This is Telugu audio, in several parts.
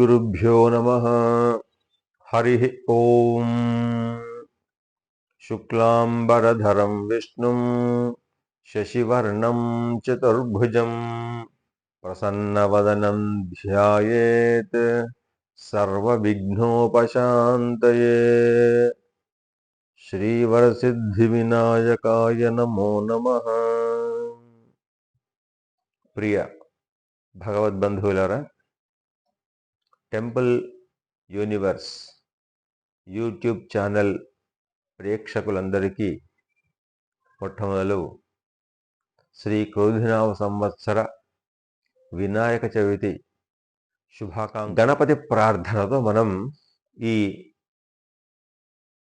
శ్రీగురుభ్యో నమః. హరి ఓం. శుక్లాంబరధరం విష్ణుం శశివర్ణం చతుర్భుజం ప్రసన్నవదనం ధ్యాయేత్ సర్వవిఘ్నోపశాంతయే. శ్రీవరసిద్ధివినాయకాయ నమో నమః. ప్రియ భగవద్బంధువులారా, టెంపుల్ యూనివర్స్ యూట్యూబ్ ఛానల్ ప్రేక్షకులందరికీ మొట్టమొదలు శ్రీ క్రోధినామ సంవత్సర వినాయక చవితి శుభాకాంక్ష. గణపతి ప్రార్థనతో మనం ఈ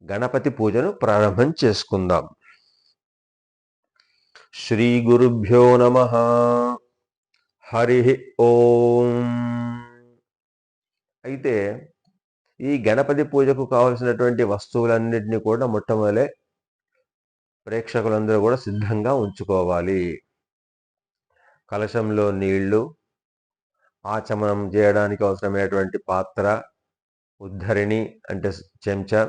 గణపతి పూజను ప్రారంభం చేసుకుందాం. శ్రీ గురుభ్యో నమః. హరి ఓం. అయితే ఈ గణపతి పూజకు కావలసినటువంటి వస్తువులన్నింటినీ కూడా మొట్టమొదలే ప్రేక్షకులందరూ కూడా సిద్ధంగా ఉంచుకోవాలి. కలశంలో నీళ్లు, ఆచమనం చేయడానికి అవసరమైనటువంటి పాత్ర, ఉద్ధరిణి అంటే చెంచా,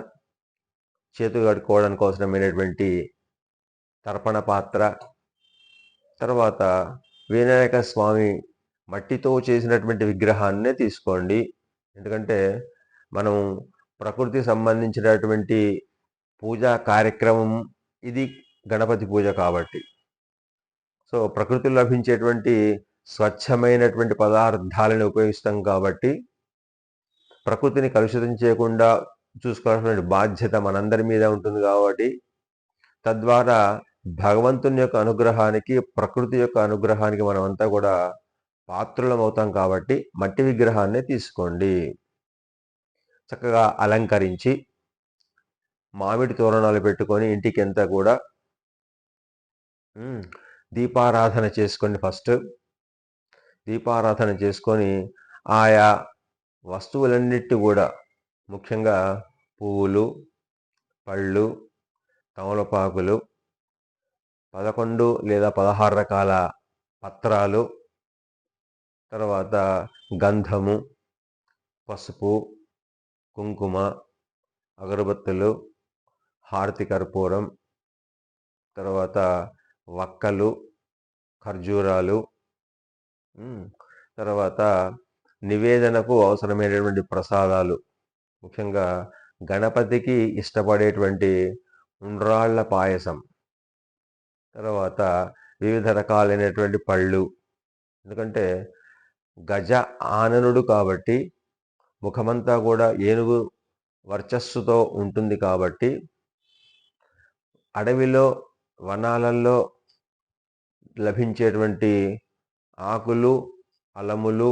చేతులు కడుక్కోవడానికి అవసరమైనటువంటి తర్పణ పాత్ర, తర్వాత వినాయక స్వామి మట్టితో చేసినటువంటి విగ్రహాన్నే తీసుకోండి. ఎందుకంటే మనం ప్రకృతి సంబంధించినటువంటి పూజా కార్యక్రమం ఇది గణపతి పూజ కాబట్టి, సో ప్రకృతిలో లభించేటువంటి స్వచ్ఛమైనటువంటి పదార్థాలను ఉపయోగిస్తాం కాబట్టి ప్రకృతిని కలుషితం చేయకుండా చూసుకోవాల్సిన బాధ్యత మనందరి మీద ఉంటుంది. కాబట్టి తద్వారా భగవంతుని యొక్క అనుగ్రహానికి, ప్రకృతి యొక్క అనుగ్రహానికి మనమంతా కూడా పాత్రులం అవుతాం. కాబట్టి మట్టి విగ్రహాన్నే తీసుకోండి. చక్కగా అలంకరించి మామిడి తోరణాలు పెట్టుకొని ఇంటికి అంతా కూడా దీపారాధన చేసుకోండి. ఫస్ట్ దీపారాధన చేసుకొని ఆయా వస్తువులన్నిటి కూడా, ముఖ్యంగా పువ్వులు, పళ్ళు, తమలపాకులు, 11 లేదా 16 రకాల పత్రాలు, తర్వాత గంధము, పసుపు, కుంకుమ, అగరబత్తులు, హారతి కర్పూరం, తర్వాత వక్కలు, ఖర్జూరాలు, తర్వాత నివేదనకు అవసరమైనటువంటి ప్రసాదాలు, ముఖ్యంగా గణపతికి ఇష్టపడేటువంటి ఉండ్రాళ్ల పాయసం, తర్వాత వివిధ రకాలైనటువంటి పళ్ళు. ఎందుకంటే గజ ఆననుడు కాబట్టి ముఖమంతా కూడా ఏనుగు వర్చస్సుతో ఉంటుంది. కాబట్టి అడవిలో, వనాలలో లభించేటువంటి ఆకులు, అలములు,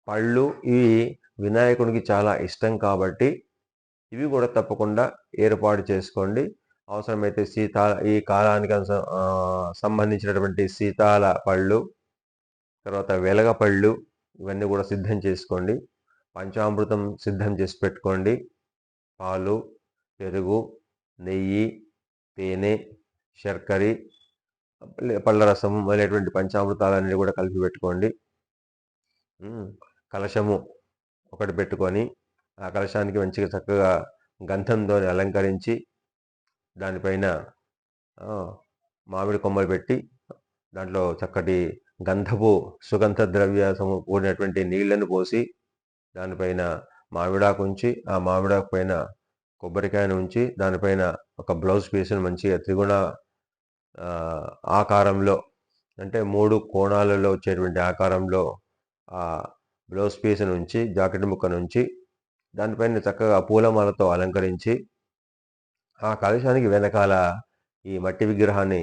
పళ్ళు ఇవి వినాయకునికి చాలా ఇష్టం. కాబట్టి ఇవి కూడా తప్పకుండా ఏర్పాటు చేసుకోండి. అవసరమైతే ఈ కాలానికి సంబంధించినటువంటి శీతాల పళ్ళు, తర్వాత వెలగ పళ్ళు, ఇవన్నీ కూడా సిద్ధం చేసుకోండి. పంచామృతం సిద్ధం చేసి పెట్టుకోండి. పాలు, పెరుగు, నెయ్యి, తేనె, శర్కర, పళ్ళ రసము మొదలైనటువంటి పంచామృతాలన్నీ కూడా కలిపి పెట్టుకోండి. కలశము ఒకటి పెట్టుకొని ఆ కలశానికి మంచిగా చక్కగా గంధంతో అలంకరించి దానిపైన మామిడి కొమ్మలు పెట్టి దాంట్లో చక్కటి గంధపు సుగంధ ద్రవ్యాసము కూడినటువంటి నీళ్లను పోసి దానిపైన మామిడాకు ఉంచి, ఆ మామిడాకు పైన కొబ్బరికాయను ఉంచి, దానిపైన ఒక బ్లౌజ్ పీస్ను మంచిగా త్రిగుణ ఆకారంలో, అంటే 3 కోణాలలో వచ్చేటువంటి ఆకారంలో ఆ బ్లౌజ్ పీస్ నుంచి, జాకెట్ ముక్క నుంచి దానిపైన చక్కగా పూలమాలతో అలంకరించి ఆ కలశానికి వెనకాల ఈ మట్టి విగ్రహాన్ని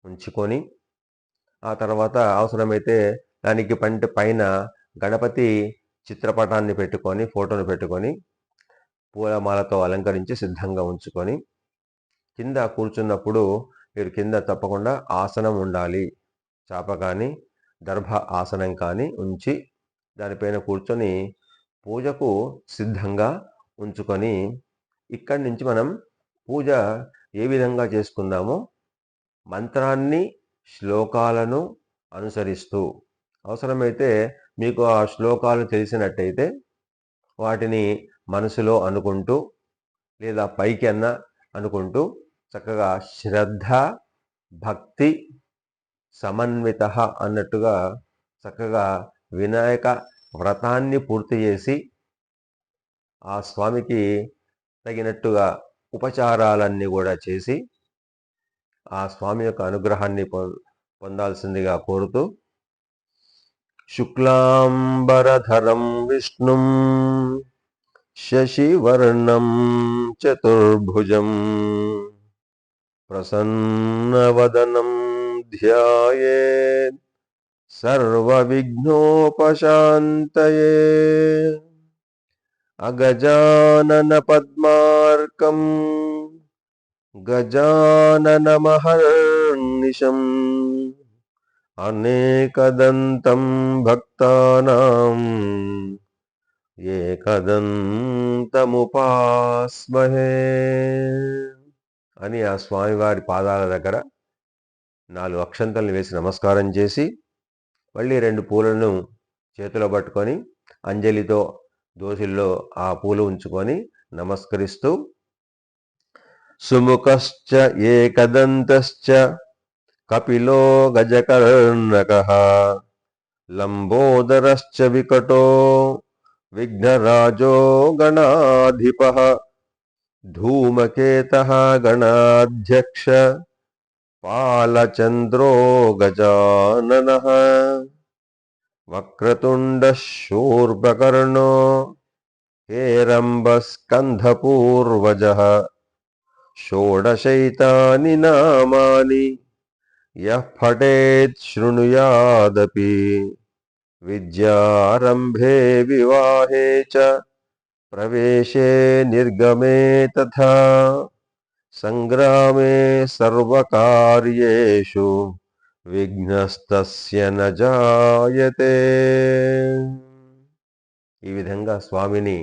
ఉంచుకొని, ఆ తర్వాత అవసరమైతే దానికి పైన గణపతి చిత్రపటాన్ని పెట్టుకొని, ఫోటోను పెట్టుకొని పూలమాలతో అలంకరించి సిద్ధంగా ఉంచుకొని, కింద కూర్చున్నప్పుడు మీరు కింద తప్పకుండా ఆసనం ఉండాలి. చాప కానీ, దర్భ ఆసనం కానీ ఉంచి దానిపైన కూర్చొని పూజకు సిద్ధంగా ఉంచుకొని, ఇక్కడి నుంచి మనం పూజ ఏ విధంగా చేసుకుందామో మంత్రాన్ని, శ్లోకాలను అనుసరిస్తూ, అవసరమైతే మీకు ఆ శ్లోకాలు తెలిసినట్టయితే వాటిని మనసులో అనుకుంటూ లేదా పైకి అనుకుంటూ చక్కగా శ్రద్ధ భక్తి సమన్విత అన్నట్టుగా చక్కగా వినాయక వ్రతాన్ని పూర్తి చేసి ఆ స్వామికి తగినట్టుగా ఉపచారాలన్నీ కూడా చేసి ఆ స్వామి యొక్క అనుగ్రహాన్ని పొందాల్సిందిగా కోరుతూ శుక్లాంబరధరం విష్ణుం శశివర్ణం చతుర్భుజం ప్రసన్నవదనం ధ్యాయేత్ సర్వవిఘ్నోపశాంతయే అగజానన పద్మార్కం గజాననమహర్నిశం అనేకదంతం భక్తానాం ఏకదంతముపాస్మహే అని ఆ స్వామివారి పాదాల దగ్గర 4 అక్షంతలను వేసి నమస్కారం చేసి మళ్ళీ 2 పూలను చేతిలో పట్టుకొని అంజలితో దోసిల్లో ఆ పూలు ఉంచుకొని నమస్కరిస్తూ సుముఖశ్చ ఏకదంతశ్చ కపిలో గజకర్ణకః లంబోదరశ్చ వికటో విఘ్నరాజో గణాధిపః ధూమకేతః గణాధ్యక్ష పాలచంద్రో గజాననః వక్రతుండః శూర్పకర్ణో హేరంబస్కంధపూర్వజः షోడశైతాని నామాని యః పఠేత్ శృణుయాదపి విద్యారంభే వివాహే చ ప్రవేశే నిర్గమే తథా సంగ్రామే సర్వకార్యేషు విఘ్నస్తస్య న జాయతే. ఈ విధంగా స్వామిని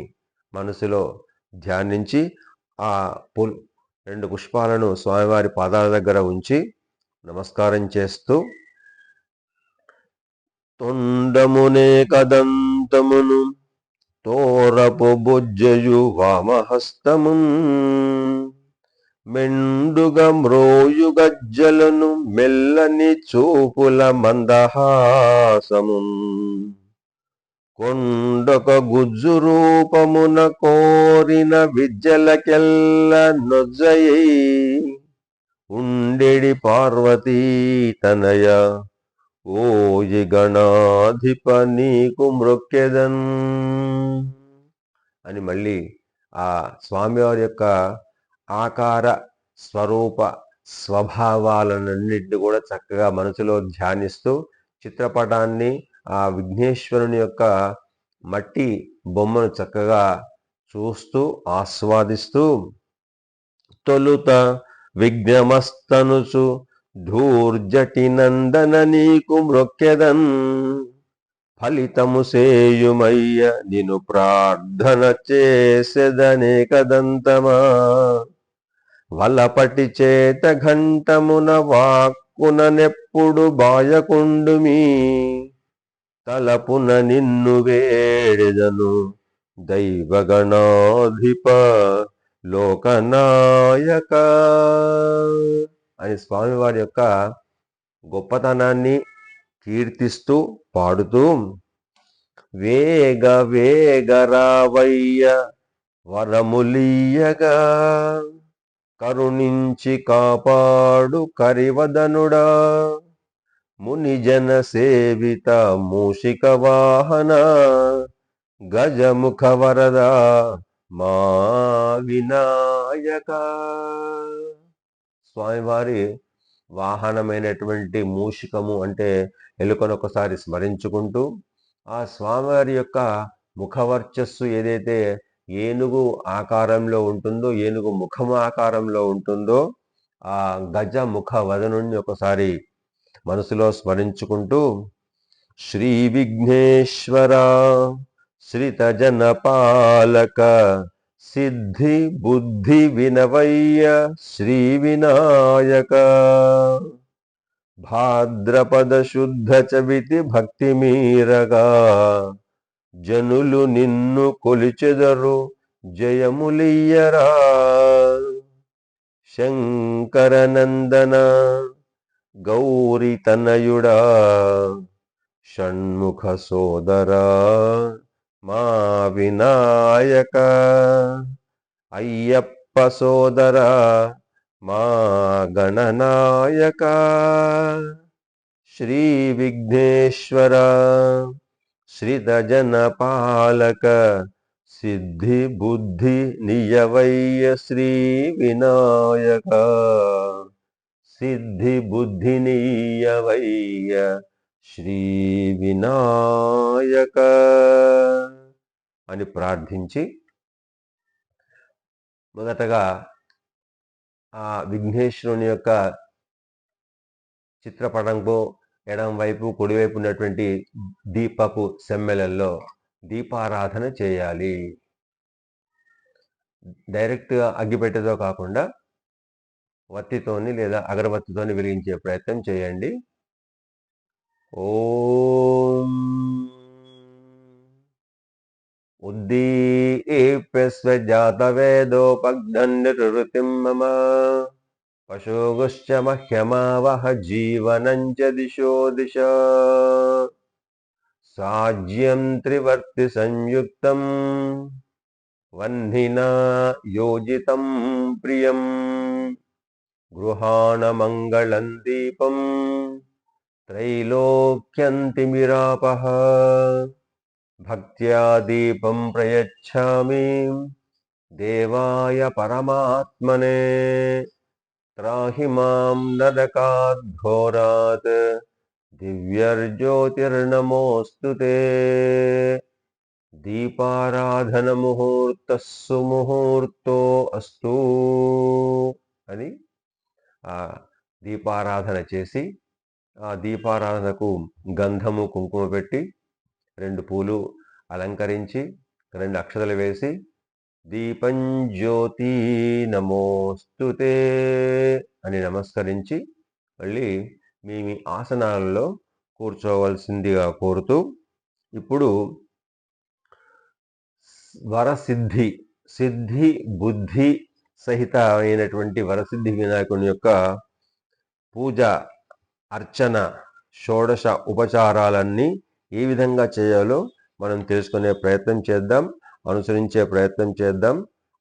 మనసులో ధ్యానించి ఆ 2 పుష్పాలను స్వామివారి పాదాల దగ్గర ఉంచి నమస్కారం చేస్తూ తొండమునే కదంతమును తోరపు బుజ్జయు వామహస్తమున్ మెండుగ మ్రోయు గజ్జలను మెల్లని చూపుల మందహాసమున్ కొండొక గుజ్జు రూపమున కోరిన విద్యలకెల్ల నొజ్జయై ఉండెడి పార్వతీ తనయ ఓయి గణాధిప నీకు మ్రొక్కెదన్ అని మళ్ళీ ఆ స్వామివారి యొక్క ఆకార స్వరూప స్వభావాలన్నింటినీ కూడా చక్కగా మనసులో ధ్యానిస్తూ చిత్రపటాన్ని ఆ విఘ్నేశ్వరుని యొక్క మట్టి బొమ్మను చక్కగా చూస్తూ ఆస్వాదిస్తూ తొలుత విఘ్నమస్తనుచు ధూర్జటి నందన నీకు మ్రొక్కెదన్ ఫలితము సేయుమయ్య నిను ప్రార్థన చేసెదనేకదంతమా వలపటి చేత ఘంటమున వాక్కున నెప్పుడు బాయకుండుమీ తలపున నిన్ను వేడెదను దైవగణాధిప లోకనాయక అని స్వామివారి యొక్క గొప్పతనాన్ని కీర్తిస్తూ పాడుతూ వేగ వేగరావయ్య వరములీయగా కరుణించి కాపాడు కరివదనుడా మునిజన సేవిత మూషిక వాహన గజముఖ వరద మా వినాయక. స్వామివారి వాహనమైనటువంటి మూషికము అంటే ఎలుకను ఒకసారి స్మరించుకుంటూ ఆ స్వామివారి యొక్క ముఖవర్చస్సు ఏదైతే ఏనుగు ఆకారంలో ఉంటుందో, ఏనుగు ముఖము ఆకారంలో ఉంటుందో ఆ గజ ముఖ వదనుని ఒకసారి మనసులో స్మరించుకుంటూ శ్రీ విఘ్నేశ్వర శ్రితజన పాలక సిద్ధి బుద్ధి వినవయ్య శ్రీ వినాయక భాద్రపద శుద్ధ చవితి భక్తి మీరగా జనులు నిన్ను కొలిచెదరు జయములియ్యరా. శంకరనందన గౌరి తనయుడా షణ్ముఖ సోదరా మా వినాయక. అయ్యప్ప సోదరా మా గణనాయక. శ్రీ విఘ్నేశ్వర శ్రితజన పాలక సిద్ధి బుద్ధి నియవయ్య శ్రీ వినాయక. సిద్ధి బుద్ధి నియవయ్య శ్రీ వినాయక అని ప్రార్థించి మొదటగా ఆ విఘ్నేశ్వరుని యొక్క చిత్రపటంకు ఎడం వైపు కుడివైపు ఉన్నటువంటి దీపపు సెమ్మెలల్లో దీపారాధన చేయాలి. డైరెక్ట్గా అగ్గిపెట్టెతో కాకుండా వత్తితోని లేదా అగరబత్తితోని వెలిగించే ప్రయత్నం చేయండి. ఓం ఉద్దీప్యస్వజాతవేదోపగ్ధన్నిరుతిం మమ పశోగుశ్చ మహ్యమావహ జీవనంచ దిశో దిశ. సాజ్యం త్రివర్తి సంయుక్తం వహ్నినా యోజితం ప్రియం గృహాణ మంగళం దీపం త్రైలోక్యంతిమిరాపః. భక్త్యా దీపం ప్రయచ్ఛామి దేవాయ పరమాత్మనే. త్రాహి మాం నరకాద్ఘోరాత్ దివ్యర్జ్యోతిర్నమోస్తుతే. దీపారాధన ముహూర్తః సుముహూర్తో అస్తు అని ఆ దీపారాధన చేసి ఆ దీపారాధనకు గంధము కుంకుమ పెట్టి 2 పూలు అలంకరించి 2 అక్షతలు వేసి దీపం జ్యోతి నమోస్తుతే అని నమస్కరించి మళ్ళీ మీ ఆసనాలలో కూర్చోవలసిందిగా కోరుతూ ఇప్పుడు వరసిద్ధి సిద్ధి బుద్ధి సహిత అయినటువంటి వరసిద్ధి వినాయకుని యొక్క పూజ అర్చన షోడశ ఉపచారాలన్నీ ఏ విధంగా చేయాలో మనం తెలుసుకునే ప్రయత్నం చేద్దాం, అనుసరించే ప్రయత్నం చేద్దాం.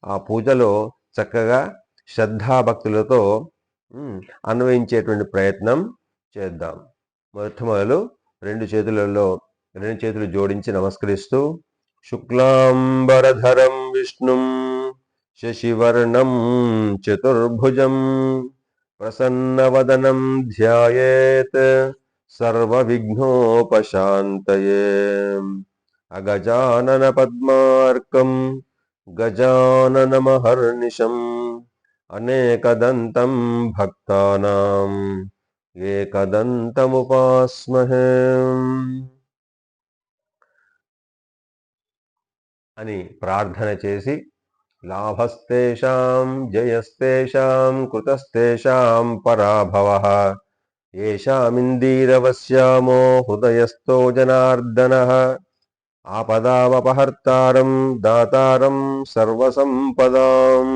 ఆ పూజలో చక్కగా శ్రద్ధాభక్తులతో అన్వయించేటువంటి ప్రయత్నం చేద్దాం. మొదలు 2 చేతులు జోడించి నమస్కరిస్తూ శుక్లాంబరధరం విష్ణుం శశివర్ణం చతుర్భుజం ప్రసన్నవదనం ధ్యాయేత్ సర్వవిఘ్నోపశాంతయే. అగజానన పద్మార్కం గజాననమహర్నిశం అనేకదంతం భక్తానాం ఏకదంతముపాస్మహే అని ప్రార్థన చేసి లాభస్తేషాం జయస్తేషాం కృతస్తేషాం పరాభవః ఏషామిందీరవశ్యామో హృదయస్థో జనార్దనః ఆపదామపహర్తారం దాతారం సర్వసంపదాం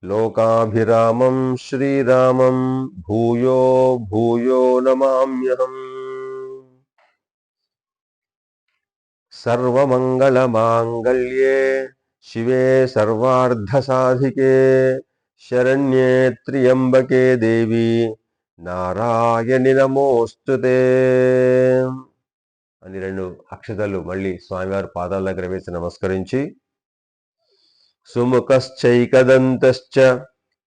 లోకాభిరామం శ్రీరామం భూయో భూయో నమామ్యహం. సర్వమంగళమాంగళ్యే శివే సర్వార్ధసాధికే శరణ్యే త్ర్యంబకే దేవి నారాయణి నమోస్తుతే అని 2 అక్షతలు మళ్ళీ స్వామివారి పాదాల దగ్గర వేసి నమస్కరించి సుముఖశ్చైకదంతశ్చ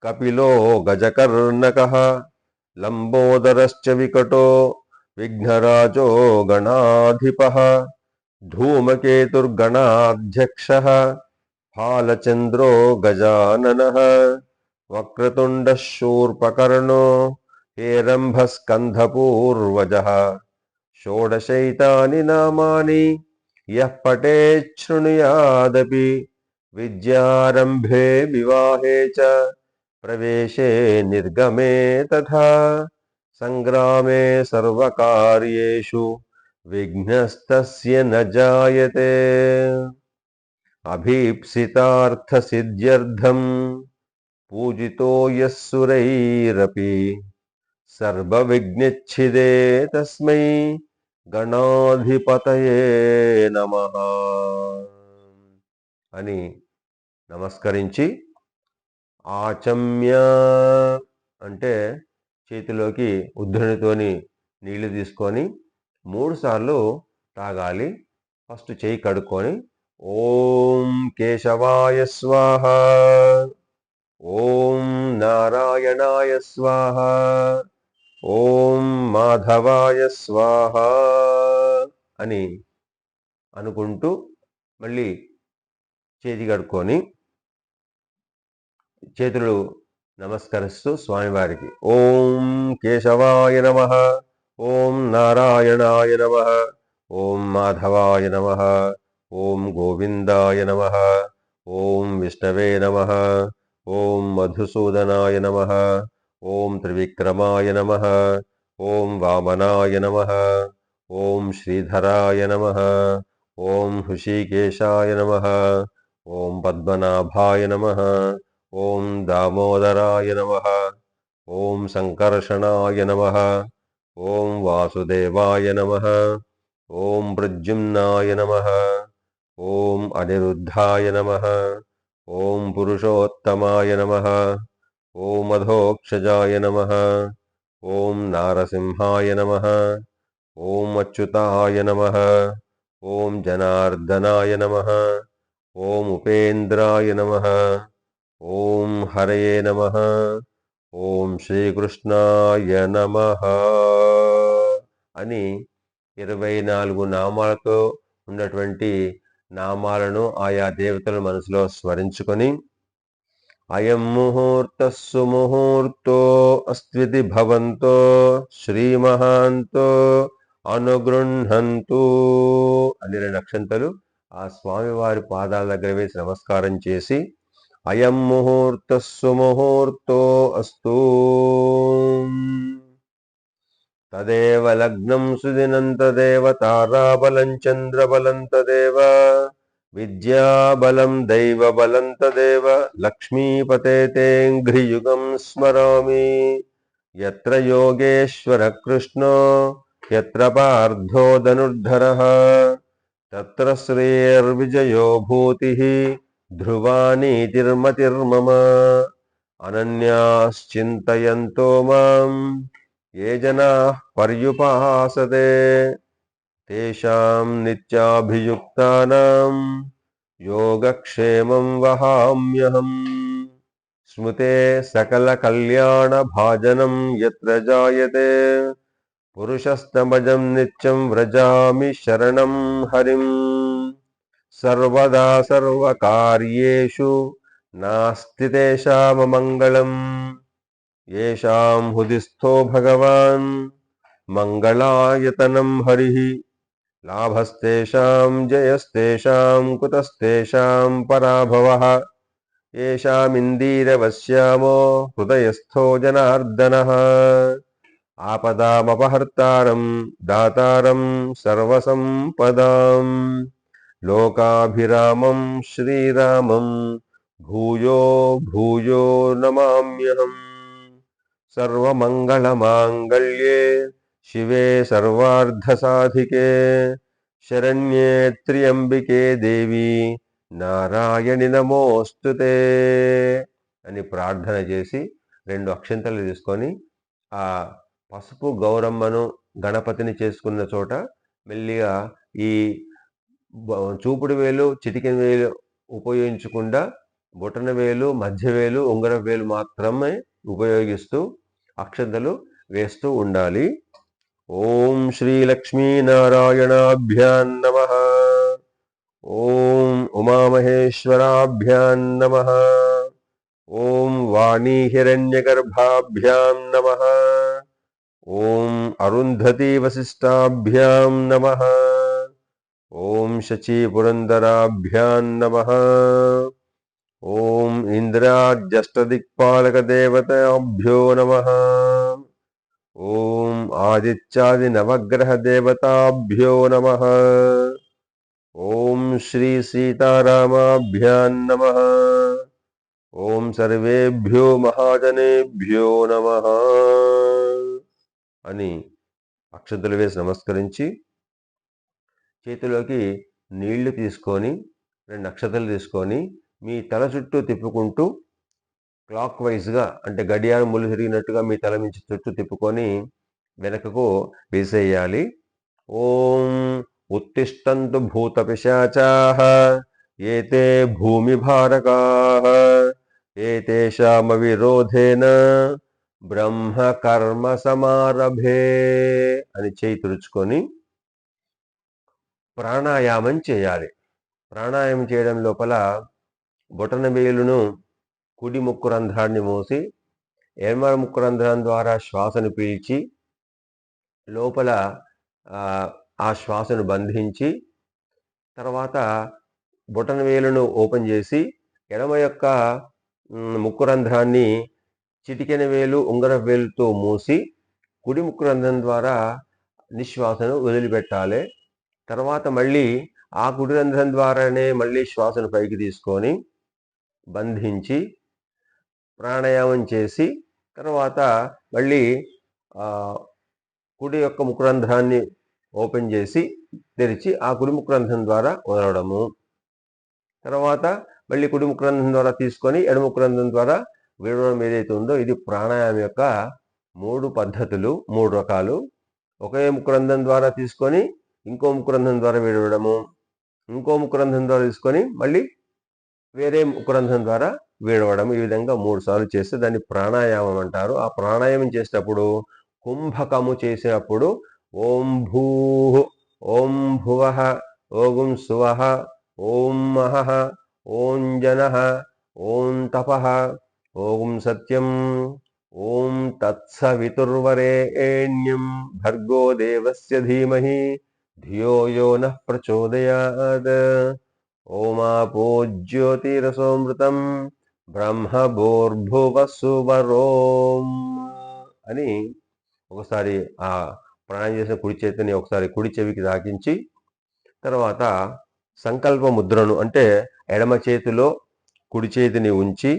కపిలో గజకర్ణకః లంబోదరశ్చ వికటో విఘ్నరాజో గణాధిపః ధూమకేతుర్గణాధ్యక్షః ఫాలచంద్రో గజాననః వక్రతుండః శూర్పకర్ణో హేరంభస్కంధపూర్వజः షోడశైతాని నామాని యః పఠేత్ శృణుయాదపి విద్యారంభే వివాహే చ ప్రవేశే నిర్గమే తథా సంగ్రామే సర్వకార్యేషు విఘ్నస్తస్య న జాయతే అభీప్సితార్థసిద్ధ్యర్థం పూజితో యః సురైరపి సర్వవిఘ్నచ్ఛిదే తస్మై గణాధిపతయే నమః అని నమస్కరించి ఆచమ్య అంటే చేతిలోకి ఉద్ధరణితోని నీళ్లు తీసుకొని 3 సార్లు తాగాలి. ఫస్ట్ చేయి కడుక్కొని ఓం కేశవాయ స్వాహ, ఓం నారాయణాయ స్వాహ, ఓం మాధవాయ స్వాహ అని అనుకుంటూ మళ్ళీ చేతి కడుక్కొని చేతులు నమస్కరిస్తూ స్వామివారికి ఓం కేశవాయ నమః, ఓం నారాయణాయ నమః, ఓం మాధవాయ నమః, ఓం గోవిందాయ నమః, ఓం విష్ణవే నమః, ఓం మధుసూదనాయ నమః, ఓం త్రివిక్రమాయ నమః, ఓం వామనాయ నమః, ఓం శ్రీధరాయ నమః, ఓం హృషీకేశాయ నమః, ఓం పద్మనాభాయ నమః, ఓం దామోదరాయ నమః, ఓం సంకర్షణాయ నమః, ఓం వాసుదేవాయ నమః, ఓం ప్రద్యుమ్నాయ నమః, ఓం అనిరుద్ధాయ నమః, ఓం పురుషోత్తమాయ నమః, ఓం అధోక్షజాయ నమః, ఓం నారసింహాయ నమః, ఓం అచ్యుతాయ నమః, ఓం జనార్దనాయ నమః, ఓం ఉపేంద్రాయ నమః, ఓం హరయే నమః, ఓం శ్రీకృష్ణాయ నమః అని 24 నామాలతో ఉన్నటువంటి నామాలను ఆయా దేవతల మనసులో స్మరించుకొని అయం ముహూర్తః సుముహూర్తో అస్త్వితి భవంతో శ్రీమహాంతో అనుగృహంతు అని 2 అక్షంతలు ఆ స్వామివారి పాదాల దగ్గర వేసి నమస్కారం చేసి అయం ముహూర్తః సుముహూర్తో అస్తు తదేవ లగ్నం సుదినం తదేవ తారాబలం చంద్రబలం తదేవ విద్యాబలం దైవబలం తదేవ లక్ష్మీపతే తేంఘ్రియుగం స్మరామి యత్ర యోగేశ్వర కృష్ణో యత్ర పార్థో ధనుర్ధరః తత్ర శ్రేయర్విజయో భూతిః ధ్రువానీతిర్మతిర్మమ అనన్యాశ్చింతయంతో మాం ఏ జనాః పర్యుపాసతే తేషాం నిత్యాభియుక్తానాం యోగక్షేమం వహామ్యహం స్మృతే సకల కళ్యాణ భాజనం యత్ర జాయతే పురుషస్తమజం నిత్యం వ్రజామి శరణం హరిం సర్వదా సర్వకార్యేషు నాస్తి తేషామమంగళం యేషాం హృదిస్థో భగవాన్ మంగళాయతనం హరిః లాభస్తేషాం జయస్తేషాం కుతస్తేషాం పరాభవః యేషామిందీరవశ్యామో హృదయస్థో జనార్దనః ఆపదామపహర్తారం దాతారం సర్వసంపదాం లోకాభిరామం శ్రీరామం భూయో భూయో నమామ్యహం సర్వమంగళమాంగళ్యే శివే సర్వార్థసాధికే శరణ్యే త్ర్యంబికే దేవి నారాయణి నమోస్తుతే అని ప్రార్థన చేసి 2 అక్షంతలు తీసుకొని ఆ పసుపు గౌరమ్మను గణపతిని చేసుకున్న చోట మెల్లిగా ఈ చూపుడు వేలు చిటికెన వేలు ఉపయోగించకుండా బొటన వేలు మధ్య వేలు ఉంగర వేలు మాత్రమే ఉపయోగిస్తూ అక్షంతలు వేస్తూ ఉండాలి. ఓం శ్రీ లక్ష్మీనారాయణాభ్యాం నమః, ఓం ఉమామహేశ్వరాభ్యాం నమః, ఓం వాణీ హిరణ్యగర్భాభ్యాం నమః, ఓం అరుంధతీ వశిష్టాభ్యాం నమః, ఓం శచీ పురందరాభ్యాం నమః, ఓం ఇంద్రాజ్యష్టదిక్పాలకదేవతాభ్యో నమః, ఓం ఆదిత్యాది నవగ్రహ దేవతాభ్యో నమః. ఓం శ్రీ సీతారామాభ్యాం నమః. ఓం సర్వేభ్యో మహాజనేభ్యో నమః అని అక్షంతలు వేసి నమస్కరించి చేతిలోకి నీళ్లు తీసుకొని 2 అక్షతలు తీసుకొని మీ తల చుట్టూ తిప్పుకుంటూ క్లాక్ వైజ్గా అంటే గడియారం ముళ్ళు తిరిగినట్టుగా మీ తల నుంచి చుట్టూ తిప్పుకొని వెనకకు వేసేయాలి. ఓం ఉత్తిష్టంతు భూత పిశాచాః ఏతే భూమి భారకాః ఏతేషామ విరోధేన బ్రహ్మ కర్మ సమారభే అని చేయి తుడుచుకొని ప్రాణాయామం చేయాలి. ప్రాణాయామం చేయడం లోపల బొటన వేలును కుడి ముక్కు రంధ్రాన్ని మూసి ఎడమ ముక్కు రంధ్రం ద్వారా శ్వాసను పీల్చి లోపల ఆ శ్వాసను బంధించి తర్వాత బొటన వేలును ఓపెన్ చేసి ఎడమ యొక్క ముక్కు రంధ్రాన్ని చిటికెన వేలు ఉంగర వేలుతో మూసి కుడి ముక్కు రంధ్రం ద్వారా నిశ్వాసను వదిలిపెట్టాలి. తర్వాత మళ్ళీ ఆ కుడి రంధ్రం ద్వారానే మళ్ళీ శ్వాసను పైకి తీసుకొని బంధించి ప్రాణాయామం చేసి తర్వాత మళ్ళీ కుడి యొక్క ముఖరంధ్రాన్ని ఓపెన్ చేసి తెరిచి ఆ కుడి ముఖరంధ్రం ద్వారా వదలడము. తర్వాత మళ్ళీ కుడి ముఖరంధ్రం ద్వారా తీసుకొని ఎడమ ముఖరంధ్రం ద్వారా విడవడం ఏదైతే ఉందో ఇది ప్రాణాయామం యొక్క 3 పద్ధతులు, 3 రకాలు. ఒకే ముఖరంధ్రం ద్వారా తీసుకొని ఇంకో ముఖరంధ్రం ద్వారా విడవడము, ఇంకో ముఖరంధ్రం ద్వారా తీసుకొని మళ్ళీ వేరే ముఖరంధ్రం ద్వారా విడవడం. ఈ విధంగా 3 సార్లు చేస్తే దాన్ని ప్రాణాయామం అంటారు. ఆ ప్రాణాయామం చేసేటప్పుడు కుంభకము చేసినప్పుడు ఓం భూ, ఓం భువః, ఓం సువః, ఓం మహః, ఓం జనః, ఓం తపః, ఓం సత్యం, ఓం తత్సవితుర్వరేణ్యం భర్గో దేవస్య ధీమహి ధియో యో నః ప్రచోదయాత్. ఓమాపో జ్యోతిరసోమృతం బ్రహ్మభూర్భువస్సువరోం అని ఒకసారి ఆ ప్రాణాయామం చేసిన కుడి చేతిని ఒకసారి కుడి చెవికి తాకించి తర్వాత సంకల్ప ముద్రను అంటే ఎడమ చేతిలో కుడి చేతిని ఉంచి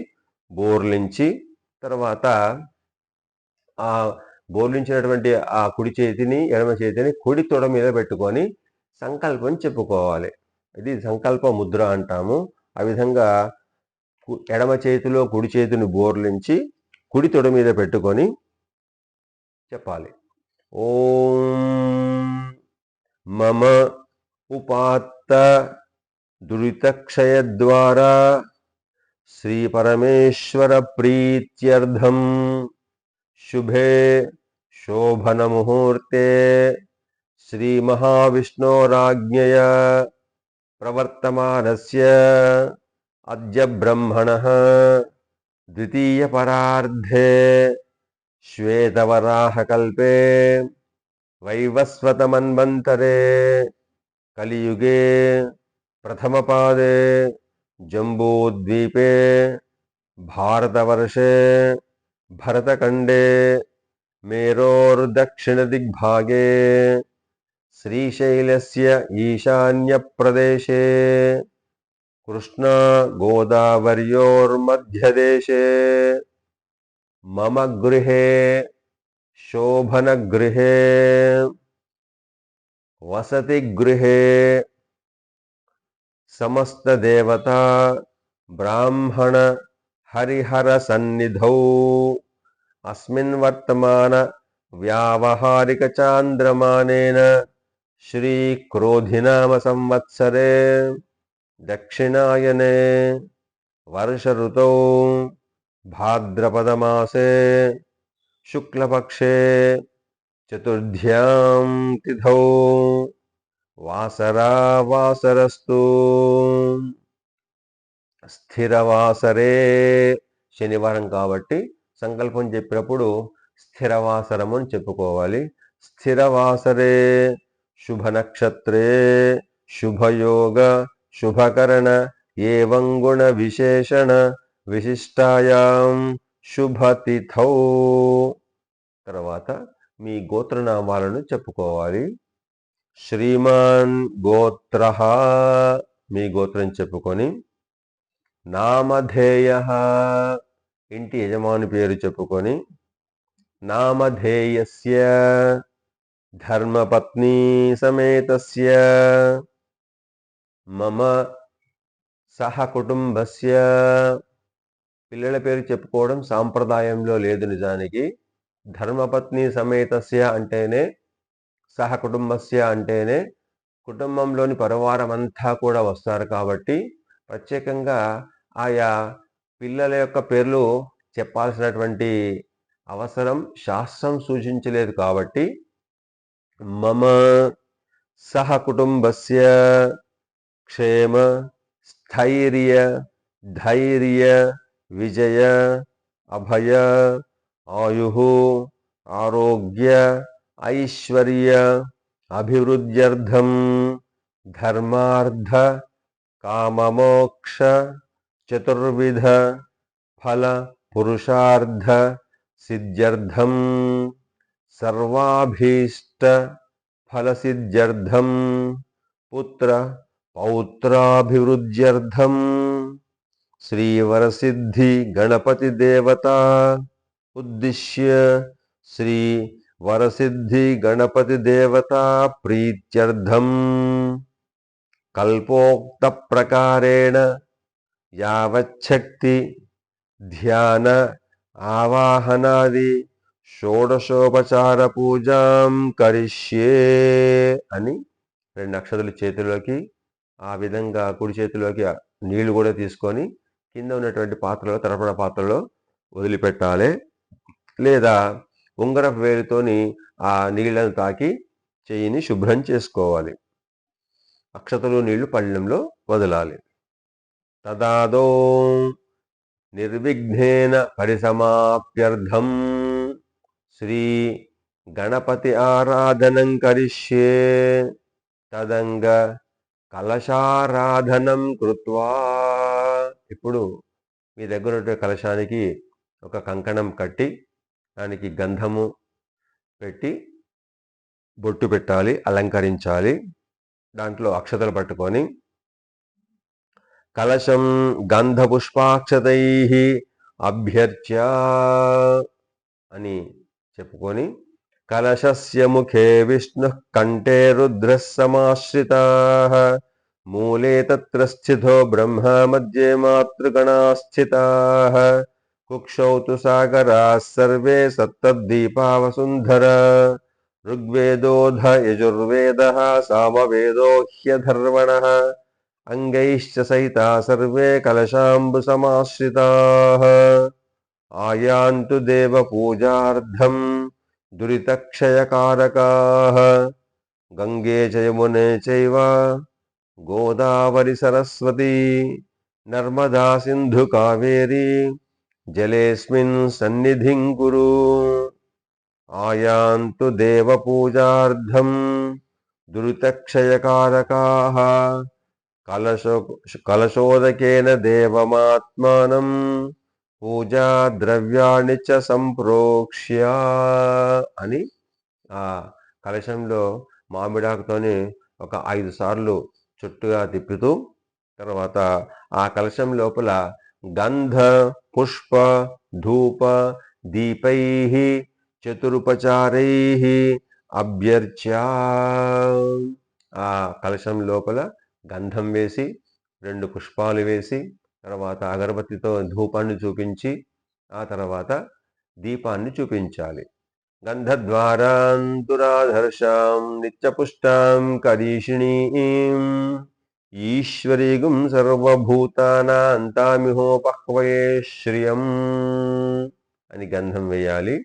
బోర్లించి తర్వాత ఆ బోర్లించినటువంటి ఆ కుడి చేతిని ఎడమ చేతిని కుడి తొడ మీద పెట్టుకొని సంకల్పం చెప్పుకోవాలి. ఇది సంకల్ప ముద్ర అంటాము. ఆ విధంగా ఎడమ చేతిలో కుడి చేతిని బోర్లించి కుడి తొడ మీద పెట్టుకొని చెప్పాలి. ఓం మమ ఉపాత్త దురితక్షయ ద్వారా శ్రీ పరమేశ్వర ప్రీత్యర్థం శుభే శోభన ముహూర్తే శ్రీ మహావిష్ణోరాజ్ఞయ ప్రవర్తమానస్య అద్య బ్రహ్మణః ద్వితీయ పరార్ధే శ్వేతవరాహకల్పే వైవస్వతమన్వంతరే కలియుగే ప్రథమపాదే జంబూద్వీపే భారతవర్షే భరతఖండే మేరోర్దక్షిణదిగ్భాగే శ్రీశైలస్య ఈశాన్యప్రదేశే కృష్ణా గోదావర్యోర్మధ్యదేశే మమ గృహే శోభనగృహే వసతి గృహే సమస్త దేవతా బ్రాహ్మణ హరిహర సన్నిధౌ అస్మిన్ వర్తమాన వ్యావహారిక చాంద్రమానేన శ్రీ క్రోధినామ సంవత్సరే దక్షిణాయనే వర్ష ఋతౌ భాద్రపదమాసే శుక్లపక్షే చతుర్థ్యాం తిథౌ వాసరావాసరస్తు స్థిరవాసరే శనివారం కాబట్టి సంకల్పం చెప్పినప్పుడు స్థిరవాసరం అని చెప్పుకోవాలి. స్థిరవాసరే శుభ నక్షత్రే శుభయోగ శుభకరణ ఏవం గుణ విశేషణ విశిష్టాయాం శుభతిథౌ. తర్వాత మీ గోత్రనామాలను చెప్పుకోవాలి. శ్రీమాన్ గోత్రః, మీ గోత్రం చెప్పుకొని, నామధేయః, ఇంటి యజమాని పేరు చెప్పుకొని, నామధేయస్య ధర్మపత్నీ సమేతస్య మమ సహ కుటుంబస్య, పిల్లల పేరు చెప్పుకోవడం సాంప్రదాయంలో లేదు. నిజానికి ధర్మపత్ని సమేతస్య అంటేనే, సహ కుటుంబస్య అంటేనే కుటుంబంలోని పరివారం అంతా కూడా వస్తారు. కాబట్టి ప్రత్యేకంగా ఆయా పిల్లల యొక్క పేర్లు చెప్పాల్సినటువంటి అవసరం శాస్త్రం సూచించలేదు. కాబట్టి మమ సహ కుటుంబస్య క్షేమ స్థైర్య ధైర్య విజయ అభయ ఆయుః ఆరోగ్య ఐశ్వర్య అభివృద్ధ్యర్థం ధర్మార్థ కామమోక్ష చతుర్విధ ఫల పురుషార్థ సిద్ధ్యర్థం సర్వాభీష్ట ఫలసిద్ధ్యర్థం పుత్ర పౌత్రాభివృద్ధ్యర్థం శ్రీవరసిద్ధి గణపతి దేవతా ఉద్దిశ్య శ్రీ వరసిద్ధి గణపతి దేవతా ప్రీత్యర్థం కల్పోక్త ప్రకారేణ యావచ్చక్తి ధ్యాన ఆవాహనాది షోడశోపచార పూజాం కరిష్యే అని 2 అక్షతలు చేతిలోకి, ఆ విధంగా కుడి చేతిలోకి నీళ్లు కూడా తీసుకొని కింద ఉన్నటువంటి పాత్రలో, తర్పణ పాత్రలో వదిలిపెట్టాలి. లేదా ఉంగరపు వేలుతోని ఆ నీళ్లను తాకి చెయ్యిని శుభ్రం చేసుకోవాలి. అక్షతలు నీళ్లు పళ్ళెంలో వదలాలి. తదాదో నిర్విఘ్నేన పరిసమాప్త్యర్థం శ్రీ గణపతి ఆరాధనం కరిష్యే తదంగ కలశారాధనం కృత్వా. ఇప్పుడు మీ దగ్గర ఉన్న కలశానికి ఒక కంకణం కట్టి దానికి గంధము పెట్టి బొట్టు పెట్టాలి, అలంకరించాలి. దాంట్లో అక్షతలు పట్టుకొని కలశం గంధపుష్పాక్షతై అభ్యర్చ్య అని చెప్పుకొని, కలశస్య ముఖే విష్ణు కంఠే రుద్రః సమాశ్రితాః మూలే తత్ర స్థితో బ్రహ్మ మధ్యే మాతృగణాః స్థితాః కుక్షౌ తు సాగరాः సర్వే సప్తద్వీపా వసుంధరా ఋగ్వేదోऽధ యజుర్వేదः సామవేదో హ్యధర్వణः అంగైశ్చ సహితా సర్వే కలశాంబు సమాశ్రితాః ఆయాంతు దేవ పూజార్థం దురితక్షయకారకాః గంగే చ యమునే చైవ గోదావరి సరస్వతి నర్మదా సింధు కావేరీ జలేస్మిన్ సన్నిధిం కురు. ఆయాంతు దేవ పూజార్థం దురితక్షయకారకాః కలశోదకేన దేవమాత్మానం పూజా ద్రవ్యాణి చ సంప్రోక్ష్య అని ఆ కలశంలో మామిడాకుతోని ఒక 5 సార్లు చుట్టుగా తిప్పుతూ, తర్వాత ఆ కలశం లోపల గంధ పుష్ప ధూప దీపై చతురుపచారై అభ్యర్చ్య. ఆ కలశం లోపల గంధం వేసి 2 పుష్పాలు వేసి, తర్వాత అగరబత్తితో ధూపాన్ని చూపించి, ఆ తర్వాత దీపాన్ని చూపించాలి. గంధద్వారాంతురాధర్షాం నిత్యపుష్టాం కరీషిణీం ఈశ్వరీగుం సర్వభూతానాం తామిహోపహ్వయే శ్రియం అని గంధం వేయాలి.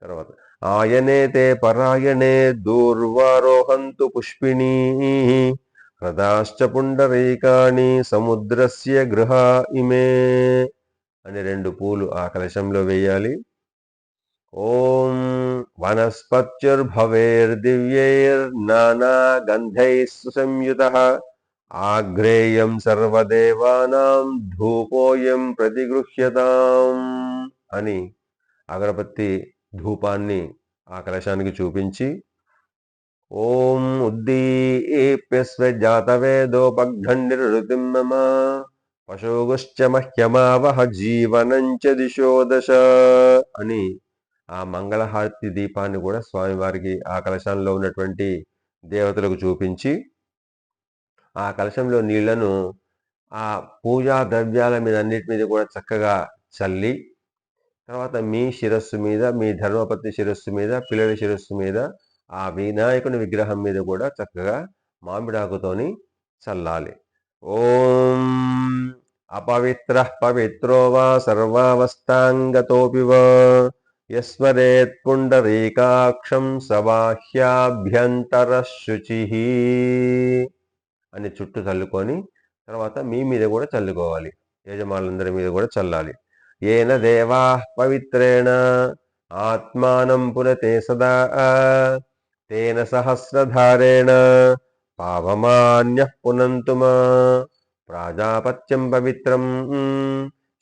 తర్వాత ఆయనే తే పరాయణే దూర్వారోహంతు పుష్పిణీ హృదాశ్చ పుండరీకాణి సముద్రస్య గృహ ఇమే అని 2 పూలు ఆ కలశంలో వేయాలి. ఓం వనస్పత్యుర్భవేర్దివ్యైర్నానా గంధైః సుసంయుతః ఆగ్రేయం సర్వదేవానాం ధూపోయం ప్రతిగృహ్యతాం అని అగరబత్తి ధూపాన్ని ఆ కలశానికి చూపించి ఓం ఉద్దీప్యస్వ జాతవేదోపఘ్నండిరుతిం మమ పశోగుశ్చ మహ్యమావహ జీవనంచ దిశో దశ అని ఆ మంగళహారతి దీపాన్ని కూడా స్వామివారికి ఆ కలశంలో ఉన్నటువంటి దేవతలకు చూపించి ఆ కలశంలో నీళ్లను ఆ పూజా ద్రవ్యాల మీద అన్నిటి మీద కూడా చక్కగా చల్లి తర్వాత మీ శిరస్సు మీద, మీ ధర్మపత్ని శిరస్సు మీద, పిల్లల శిరస్సు మీద, ఆ వినాయకుని విగ్రహం మీద కూడా చక్కగా మామిడాకుతోని చల్లాలి. ఓం అపవిత్ర పవిత్రో వా సర్వావస్థాంగతోపి వా యస్మరేత్ పుండరీకాక్షం సబాహ్యాభ్యంతర శుచి అని చుట్టూ చల్లుకొని తర్వాత మీ మీద కూడా చల్లుకోవాలి. యజమానులందరి మీద కూడా చల్లాలి. ఏన దేవా పవిత్రేణ ఆత్మానం పునతే సదా తేన సహస్రధారేణ పావమాన్యః పునంతుమా ప్రాజాపత్యం పవిత్రం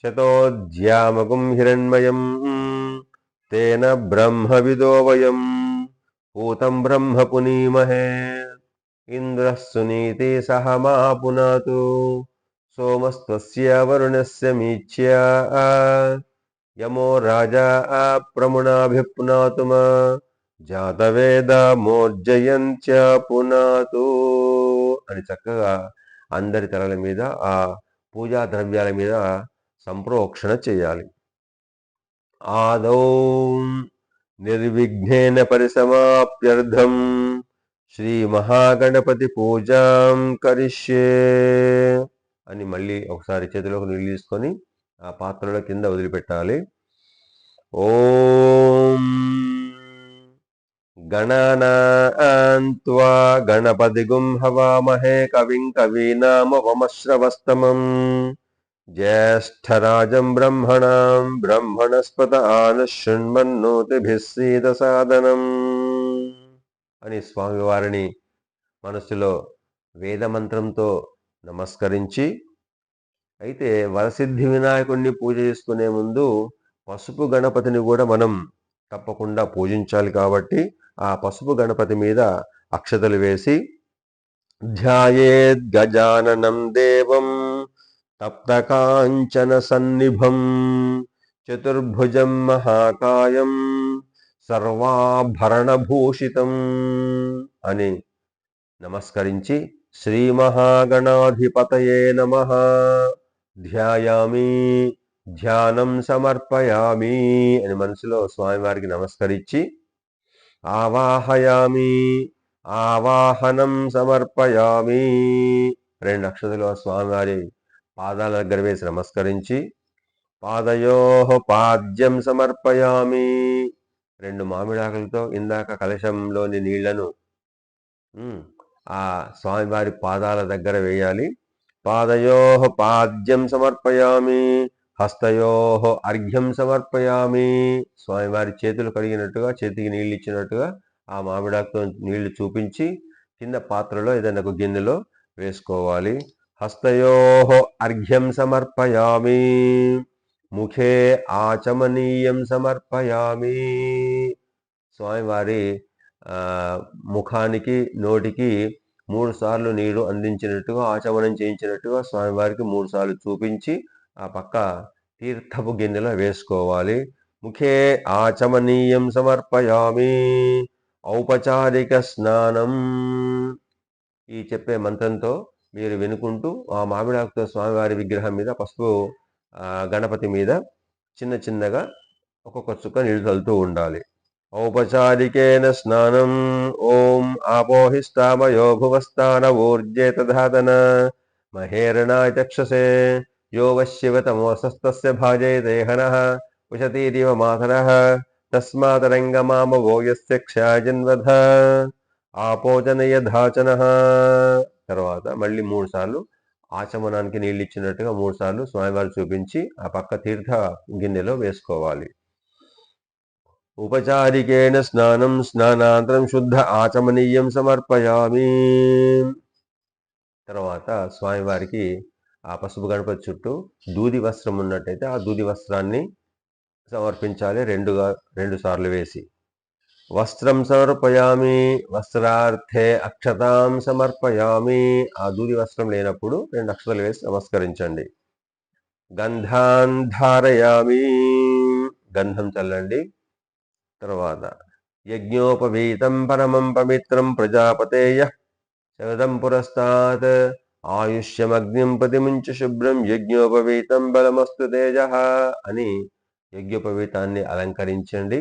శతోధ్యామగుం హిరణ్మయం తేన బ్రహ్మవిదో వయం పూతం బ్రహ్మ పునీమహే ఇంద్రः సునీతి సహ మా పునాతు సోమస్త్వస్య వరుణస్య మీచ్య యమో రాజా ప్రముణాభిపునాతుమ జాతవేద మోర్జయంచ పునాతు అని చక్కగా అందరి తలల మీద ఆ పూజా ద్రవ్యాల మీద సంప్రోక్షణ చేయాలి. ఆదౌ నిర్విఘ్నేన పరిసమాప్త్యర్థం శ్రీ మహాగణపతి పూజాం కరిష్యే అని మళ్ళీ ఒకసారి చేతిలోకి నీళ్ళు తీసుకొని ఆ పాత్రలో కింద వదిలిపెట్టాలి. ఓం గణానాన్త్వా గణపతిగుం హవామహే కవిం కవీనామవమశ్రవస్తమం జ్యేష్ఠరాజం బ్రహ్మణాం బ్రహ్మణస్పత ఆనశృణ్మన్నోతిభిः సీదసాదనం అని స్వామివారిని మనసులో వేదమంత్రంతో నమస్కరించి, అయితే వరసిద్ధి వినాయకుడిని పూజ చేసుకునే ముందు పసుపు గణపతిని కూడా మనం తప్పకుండా పూజించాలి. కాబట్టి ఆ పసుపు గణపతి మీద అక్షతలు వేసి ధ్యాయేద్ గజాననం దేవం తప్తకాంచన సన్నిభం చతుర్భుజం మహాకాయం సర్వాభరణభూషితం అని నమస్కరించి శ్రీ మహాగణాధిపతయే నమః ధ్యాయామి ధ్యానం సమర్పయామి అని మనసులో స్వామివారికి నమస్కరించి ఆవాహయామి ఆవాహనం సమర్పయామి 2 అక్షతలు స్వామివారి పాదాల దగ్గర వేసి నమస్కరించి పాదయోః పాద్యం సమర్పయామి 2 మామిడాకులతో ఇందాక కలశంలోని నీళ్లను ఆ స్వామివారి పాదాల దగ్గర వేయాలి. పాదయోః పాద్యం సమర్పయామి హస్తయోః అర్ఘ్యం సమర్పయామి స్వామివారి చేతులు కడిగినట్టుగా చేతికి నీళ్ళు ఇచ్చినట్టుగా ఆ మామిడాకుతో నీళ్లు చూపించి కింద పాత్రలో ఏదైనా ఒక గిన్నెలో వేసుకోవాలి. హస్తయోః అర్ఘ్యం సమర్పయామి ముఖే ఆచమనీయం సమర్పయామి స్వామివారి ముఖానికి నోటికి 3 సార్లు నీరు అందించినట్టుగా ఆచమనం చేయించినట్టుగా స్వామివారికి 3 సార్లు చూపించి ఆ పక్క తీర్థపు గిన్నెలో వేసుకోవాలి. ముఖే ఆచమనీయం సమర్పయామి ఔపచారిక స్నానం ఈ చెప్పే మంత్రంతో మీరు వినుకుంటూ ఆ మామిడాకుతో స్వామివారి విగ్రహం మీద పసుపు గణపతి మీద చిన్న చిన్నగా ఒక్కొక్క చుక్క నీళ్లు చల్లుతూ ఉండాలి. ఔపచారికేన స్నానం ఓం ఆపోహిస్తామయో భువస్థాన ఊర్జేతధాతన మహేరణాయ చక్షసే యో వశివతమోసస్తస్య భాజయతే హనః ఉషతీరివ మాతరః తస్మాతరంగమామవో యస్య క్షాజన్వధ ఆపోజనయధాచనః తర్వాత మళ్ళీ 3 సార్లు ఆచమనానికి నీళ్ళు ఇచ్చినట్టుగా 3 సార్లు స్వామివారు చూపించి ఆ పక్క తీర్థ గిన్నెలో వేసుకోవాలి. ఉపచారికేణ స్నానం స్నానాంతరం శుద్ధ ఆచమనీయం సమర్పయామి తర్వాత స్వామివారికి ఆ పసుపు గణపతి చుట్టూ దూది వస్త్రం ఉన్నట్టయితే ఆ దూది వస్త్రాన్ని సమర్పించాలి 2 సార్లు వేసి. వస్త్రం సమర్పయామి, వస్త్రార్థే అక్షతాం సమర్పయామి. ఆ దూది వస్త్రం లేనప్పుడు 2 అక్షతలు వేసి నమస్కరించండి. గంధాన్ ధారయామి, గంధం చల్లండి. తర్వాత యజ్ఞోపవీతం పరమం పవిత్రం ప్రజాపతేయ శరదం పురస్తాత్ ఆయుష్యమగ్నిం ప్రతిముంచ శుభ్రం యజ్ఞోపవీతం బలమస్తు తేజ అని యజ్ఞోపవీతాన్ని అలంకరించండి.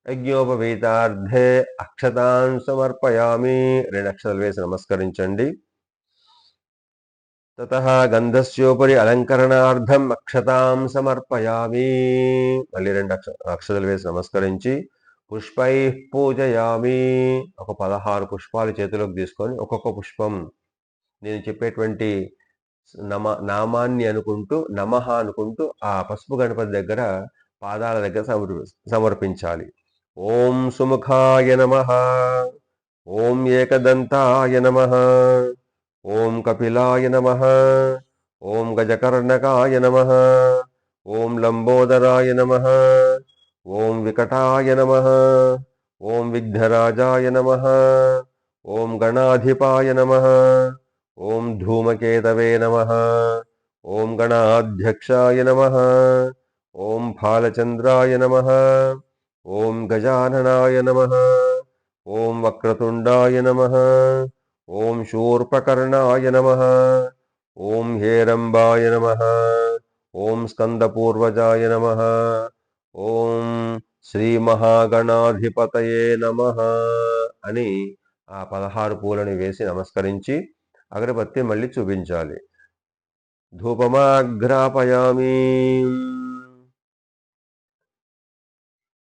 యజ్ఞోపవీతార్థే అక్షతాన్ సమర్పయామి, 2 అక్షతలు వేసి నమస్కరించండి. తతః గంధస్యోపరి అలంకరణార్థం అక్షతాం సమర్పయామి, మళ్ళీ 2 అక్షతలు వేసి నమస్కరించి పుష్పై పూజయామి, ఒక 16 పుష్పాలు చేతిలోకి తీసుకొని ఒక్కొక్క పుష్పం నేను చెప్పేటువంటి నామాన్ని అనుకుంటూ నమః అనుకుంటూ ఆ పసుపు గణపతి దగ్గర పాదాల దగ్గర సమర్పించాలి. ఓం సుముఖాయ నమః, ఓం ఏకదంతాయ నమః, ఓం కపిలాయ నమః, ఓం గజకర్ణకాయ నమః, ఓం లంబోదరాయ నమః, ఓం వికటాయ నమః, ఓం విఘ్నరాజాయ నమః, ఓం గణాధిపాయ నమః, ఓం ధూమకేతవే నమః, ఓం గణాధ్యక్షాయ నమః, ఓం ఫాలచంద్రాయ నమః, ఓం గజాననాయ నమః, ఓం వక్రతుండాయ నమః, ఓం శూర్పకర్ణాయ నమః, ఓం హేరంబాయ నమః, ఓం స్కందపూర్వజాయ నమః, ఓం శ్రీ మహాగణాధిపతయే నమః అని ఆ 16 పూలను వేసి నమస్కరించి అగరబత్తి మళ్ళీ చూపించాలి. ధూపమాఘ్రాపయామి,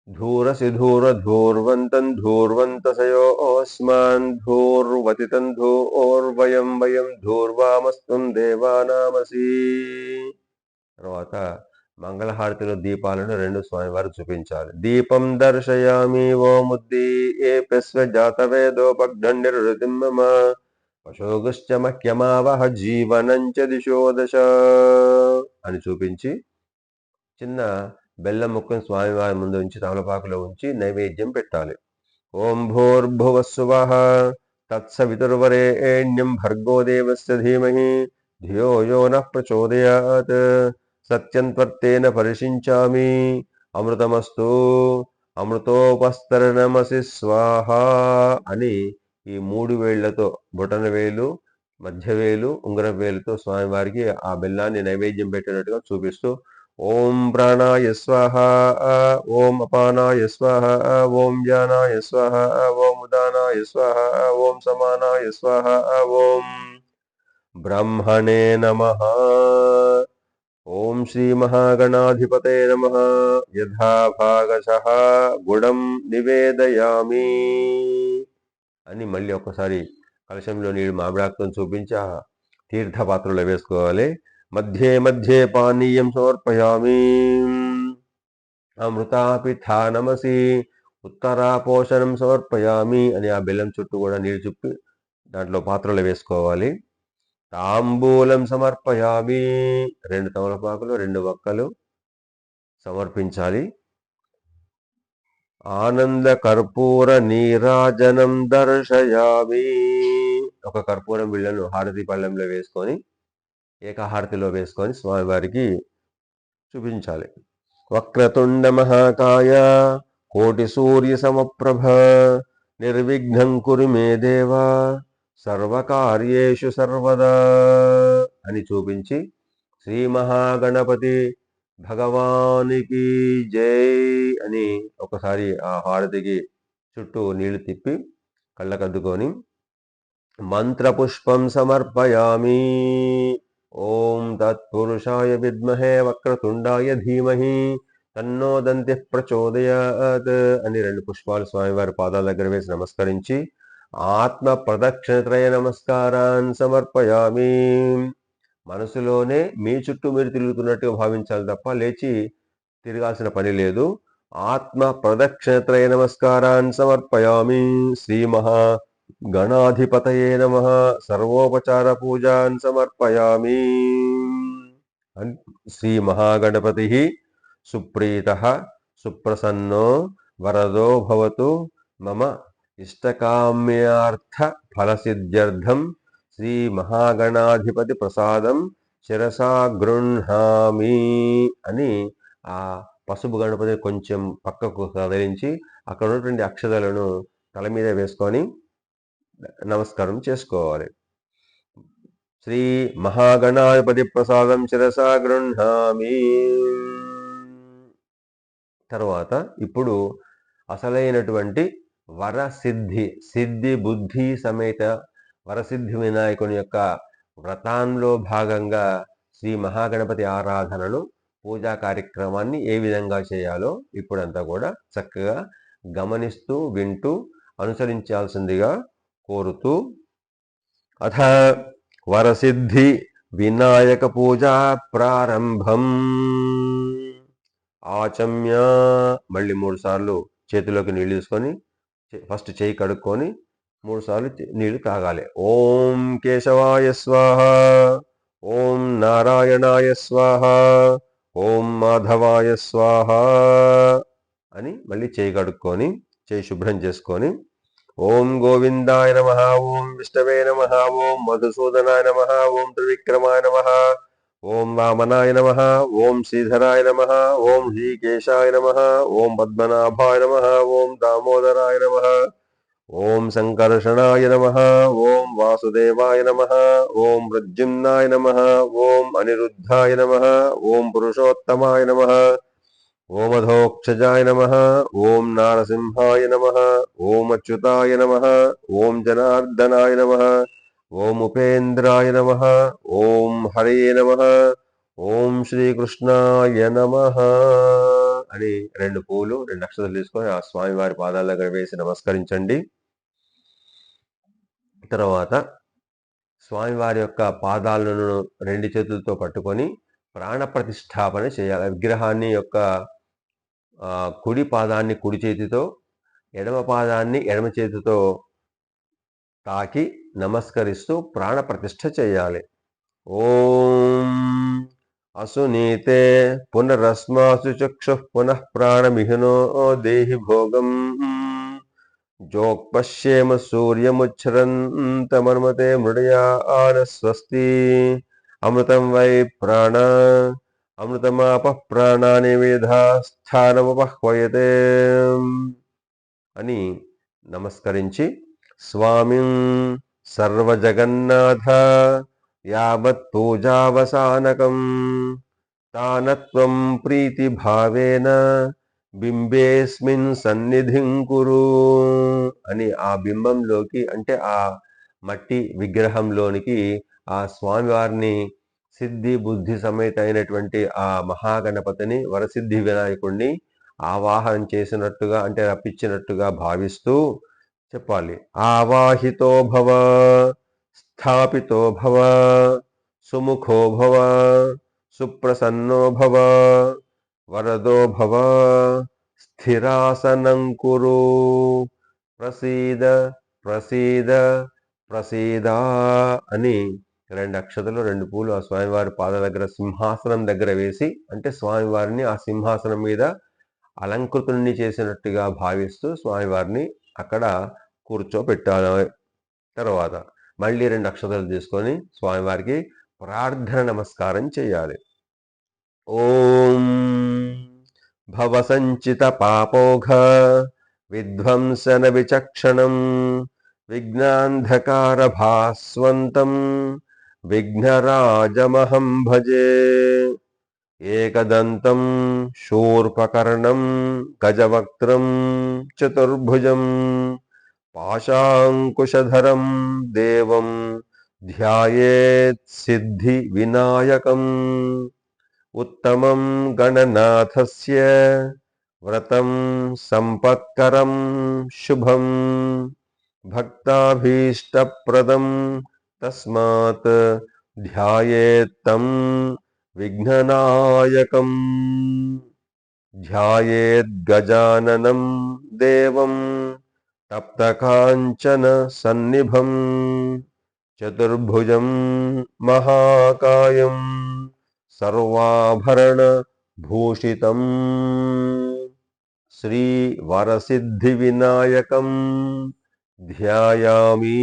ధూరసి ధూర ధూర్వంతం ధూర్వంతసయోస్మాన్ ధూర్వతితం ధూర్వయం వయం ధూర్వామస్తం దేవానామసి. తర్వాత మంగళహారతిలో దీపాలను 2 స్వామివారు చూపించాలి. దీపం దర్శయామి ఓముద్దీపస్వ జాతవేదోపగ్నిర్హృతిం మమ పశోగుశ్చ మహ్యమావహ జీవనంచ దిశో దశ అని చూపించి చిన్న బెల్లం ముక్కను స్వామివారి ముందు ఉంచి తమలపాకులో ఉంచి నైవేద్యం పెట్టాలి. ఓం భూర్భువస్సువః తత్సవితుర్వరేణ్యం భర్గో దేవస్య ధీమహి ధియో యో నః ప్రచోదయాత్ సత్యం త్వర్తేన పరిశించామి అమృతమస్తు అమృతోపస్తరణమసి స్వాహ అని ఈ 3 వేళ్లతో బొటన వేలు, మధ్య వేలు, ఉంగరం వేలుతో స్వామివారికి ఆ బెల్లాన్ని నైవేద్యం పెట్టినట్టుగా చూపిస్తూ ఓం ప్రాణాయ స్వాహ, ఓం అపానాయ స్వాహ, ఓం వ్యానాయ స్వాహ, ఓం ఉదానాయ స్వాహ, ఓం సమానాయ స్వాహ, ఓం బ్రహ్మణే నమః, ఓం శ్రీ మహాగణాధిపతే నమః యథాభాగశః గుడం నివేదయామి అని మళ్ళీ ఒక్కసారి కలశంలో నీళ్ళు మామిడాకుతో చూపించి ఆ తీర్థపాత్రలో వేసుకోవాలి. మధ్యే మధ్యే పానీయం సమర్పయామి అమృతాపిథానమసి ఉత్తరాపోషణం సమర్పయామి అని ఆ బెల్లం చుట్టూ కూడా నీళ్ళు చుప్పి దాంట్లో పాత్రలో వేసుకోవాలి. తాంబూలం సమర్పయామి, 2 తమలపాకులు 2 వక్కలు సమర్పించాలి. ఆనంద కర్పూర నీరాజనం దర్శయామి, ఒక కర్పూరం బిళ్ళను హారతి పళ్ళెంలో వేసుకొని ఏకహారతిలో వేసుకొని స్వామివారికి చూపించాలి. వక్రతుండ మహాకాయ కోటి సూర్య సమప్రభ నిర్విఘ్నం కురు మే దేవా సర్వకార్యేషు సర్వదా అని చూపించి శ్రీ మహాగణపతి భగవానికి జై అని ఒకసారి ఆ హారతికి చుట్టూ నీళ్లు తిప్పి కళ్ళకద్దుకొని మంత్రపుష్పం సమర్పయామి. ఓం తత్పురుషాయ విద్మహే వక్రతుండాయ ధీమహి తన్నో దంతి ప్రచోదయాత్ అని 2 పుష్పాలు స్వామివారి పాదాల దగ్గర వేసి నమస్కరించి ఆత్మ ప్రదక్షిణత్రయ నమస్కారాన్ సమర్పయామి. మనసులోనే మీ చుట్టూ మీరు తిరుగుతున్నట్టుగా భావించాలి తప్ప లేచి తిరగాల్సిన పని లేదు. ఆత్మ ప్రదక్షిణత్రయ నమస్కారాన్ సమర్పయామి. శ్రీ మహా గణాధిపతయే నమః సర్వోపచార పూజాన్ సమర్పయామి. శ్రీ మహాగణపతి సుప్రీతః సుప్రసన్నో వరదో భవతు మమ ఇష్టకామ్యార్థ ఫలసిద్ధ్యర్థం శ్రీ మహాగణాధిపతి ప్రసాదం శిరసా గృహ్ణామి అని ఆ పసుపు గణపతి కొంచెం పక్కకు కదిలించి అక్కడ ఉన్నటువంటి అక్షతలను తల మీద వేసుకొని నమస్కారం చేసుకోవాలి. శ్రీ మహాగణాధిపతి ప్రసాదం శిరసా గృహ్ణామి. తర్వాత ఇప్పుడు అసలైనటువంటి వరసిద్ధి, సిద్ధి బుద్ధి సమేత వరసిద్ధి వినాయకుని యొక్క వ్రతాల్లో భాగంగా శ్రీ మహాగణపతి ఆరాధనలు పూజా కార్యక్రమాన్ని ఏ విధంగా చేయాలో ఇప్పుడంతా కూడా చక్కగా గమనిస్తూ వింటూ అనుసరించాల్సిందిగా కోరుతూ, అథ వరసిద్ధి వినాయక పూజా ప్రారంభం. ఆచమ్య, మళ్ళీ 3 సార్లు చేతిలోకి నీళ్ళు తీసుకొని ఫస్ట్ చేయి కడుక్కొని 3 సార్లు నీళ్లు తాగాలి. ఓం కేశవాయ స్వాహ, ఓం నారాయణాయ స్వాహ, ఓం మాధవాయ స్వాహ అని మళ్ళీ చేయి కడుక్కొని చేయి శుభ్రం చేసుకొని ఓం గోవిందాయ నమః, ఓం విష్ణవే నమః, ఓం మధుసూదనాయ నమః, ఓం త్రివిక్రమాయ నమః, ఓం వామనాయ నమః, ఓం శ్రీధరాయ నమః, ఓం శ్రీకేశాయ నమః, ఓం పద్మనాభాయ నమః, ఓం దామోదరాయ నమః, ఓం సంకర్షణాయ నమః, ఓం వాసుదేవాయ నమః, ఓం ప్రద్యుమ్నాయ నమః, ఓం అనిరుద్ధాయ నమః, ఓం పురుషోత్తమాయ నమః, ఓం అధోక్షజాయ నమః, ఓం నారసింహాయ నమః, ఓం అచ్యుతాయ నమః, ఓం జనార్దనాయ నమః, ఓం ఉపేంద్రాయ నమః, ఓం హరే నమః, ఓం శ్రీకృష్ణాయ నమః అని 2 పూలు 2 అక్షతలు తీసుకొని ఆ స్వామివారి పాదాల దగ్గర వేసి నమస్కరించండి. తర్వాత స్వామివారి యొక్క పాదాలను 2 చేతులతో పట్టుకొని ప్రాణ ప్రతిష్టాపన చేయాలి. విగ్రహాన్ని యొక్క కుడి పాదాన్ని కుడి చేతితో, ఎడమ పాదాన్ని ఎడమ చేతితో తాకి నమస్కరిస్తూ ప్రాణ ప్రతిష్ఠ చేయాలి. ఓం అసునీతే పునరస్మాసు చక్షు పునః ప్రాణమిహినో దేహి భోగం జోక్పశ్యేమ సూర్యముచ్చరంతమర్మతే మృడయా ఆన స్వస్తి అమృతం వై ప్రాణ అమృతమాప ప్రాణాని వేదాస్థానముపహ్వయతే అని నమస్కరించి స్వామిం సర్వజగన్నాథ యావత్ పూజావసానకం తానత్వం ప్రీతి భావేన బింబేస్మిన్ సన్నిధిం కురు అని ఆ బింబంలోకి, అంటే ఆ మట్టి విగ్రహంలోనికి ఆ స్వామివారిని సిద్ధి బుద్ధి సమేత అయినటువంటి ఆ మహాగణపతిని వరసిద్ధి వినాయకుడిని ఆవాహనం చేసినట్టుగా, అంటే రప్పించినట్టుగా భావిస్తూ చెప్పాలి. ఆవాహితో భవ, స్థాపితో భవ, సుముఖో భవ, సుప్రసన్నో భవ, వరదో భవ, స్థిరాసనం కురు, ప్రసీద ప్రసీద ప్రసీద అని 2 అక్షతలు 2 పూలు ఆ స్వామివారి పాద దగ్గర సింహాసనం దగ్గర వేసి, అంటే స్వామివారిని ఆ సింహాసనం మీద అలంకృతుల్ని చేసినట్టుగా భావిస్తూ స్వామివారిని అక్కడ కూర్చోపెట్టాలి. తర్వాత మళ్ళీ 2 అక్షతలు తీసుకొని స్వామివారికి ప్రార్థన నమస్కారం చేయాలి. ఓం భవ సంచిత పాపోఘ విధ్వంసన విచక్షణం విఘ్నాంధకార భాస్వంతం విఘ్నరాజమహం భజే ఏకదంతం శూర్పకర్ణం గజవక్త్రం చతుర్భుజం పాశాంకుశధరం దేవం ధ్యాయేత్ సిద్ధి వినాయకం ఉత్తమం గణనాథస్య వ్రతం సంపత్కరం శుభం భక్తాభీష్టప్రదం తస్మాత్ ధ్యాయేత్తం విఘ్ననాయకం ధ్యాయేద్గజాననం దేవం తప్తకాంచన సన్నిభం చతుర్భుజం మహాకాయం సర్వాభరణ భూషితం శ్రీ వరసిద్ధి వినాయకం ధ్యాయామి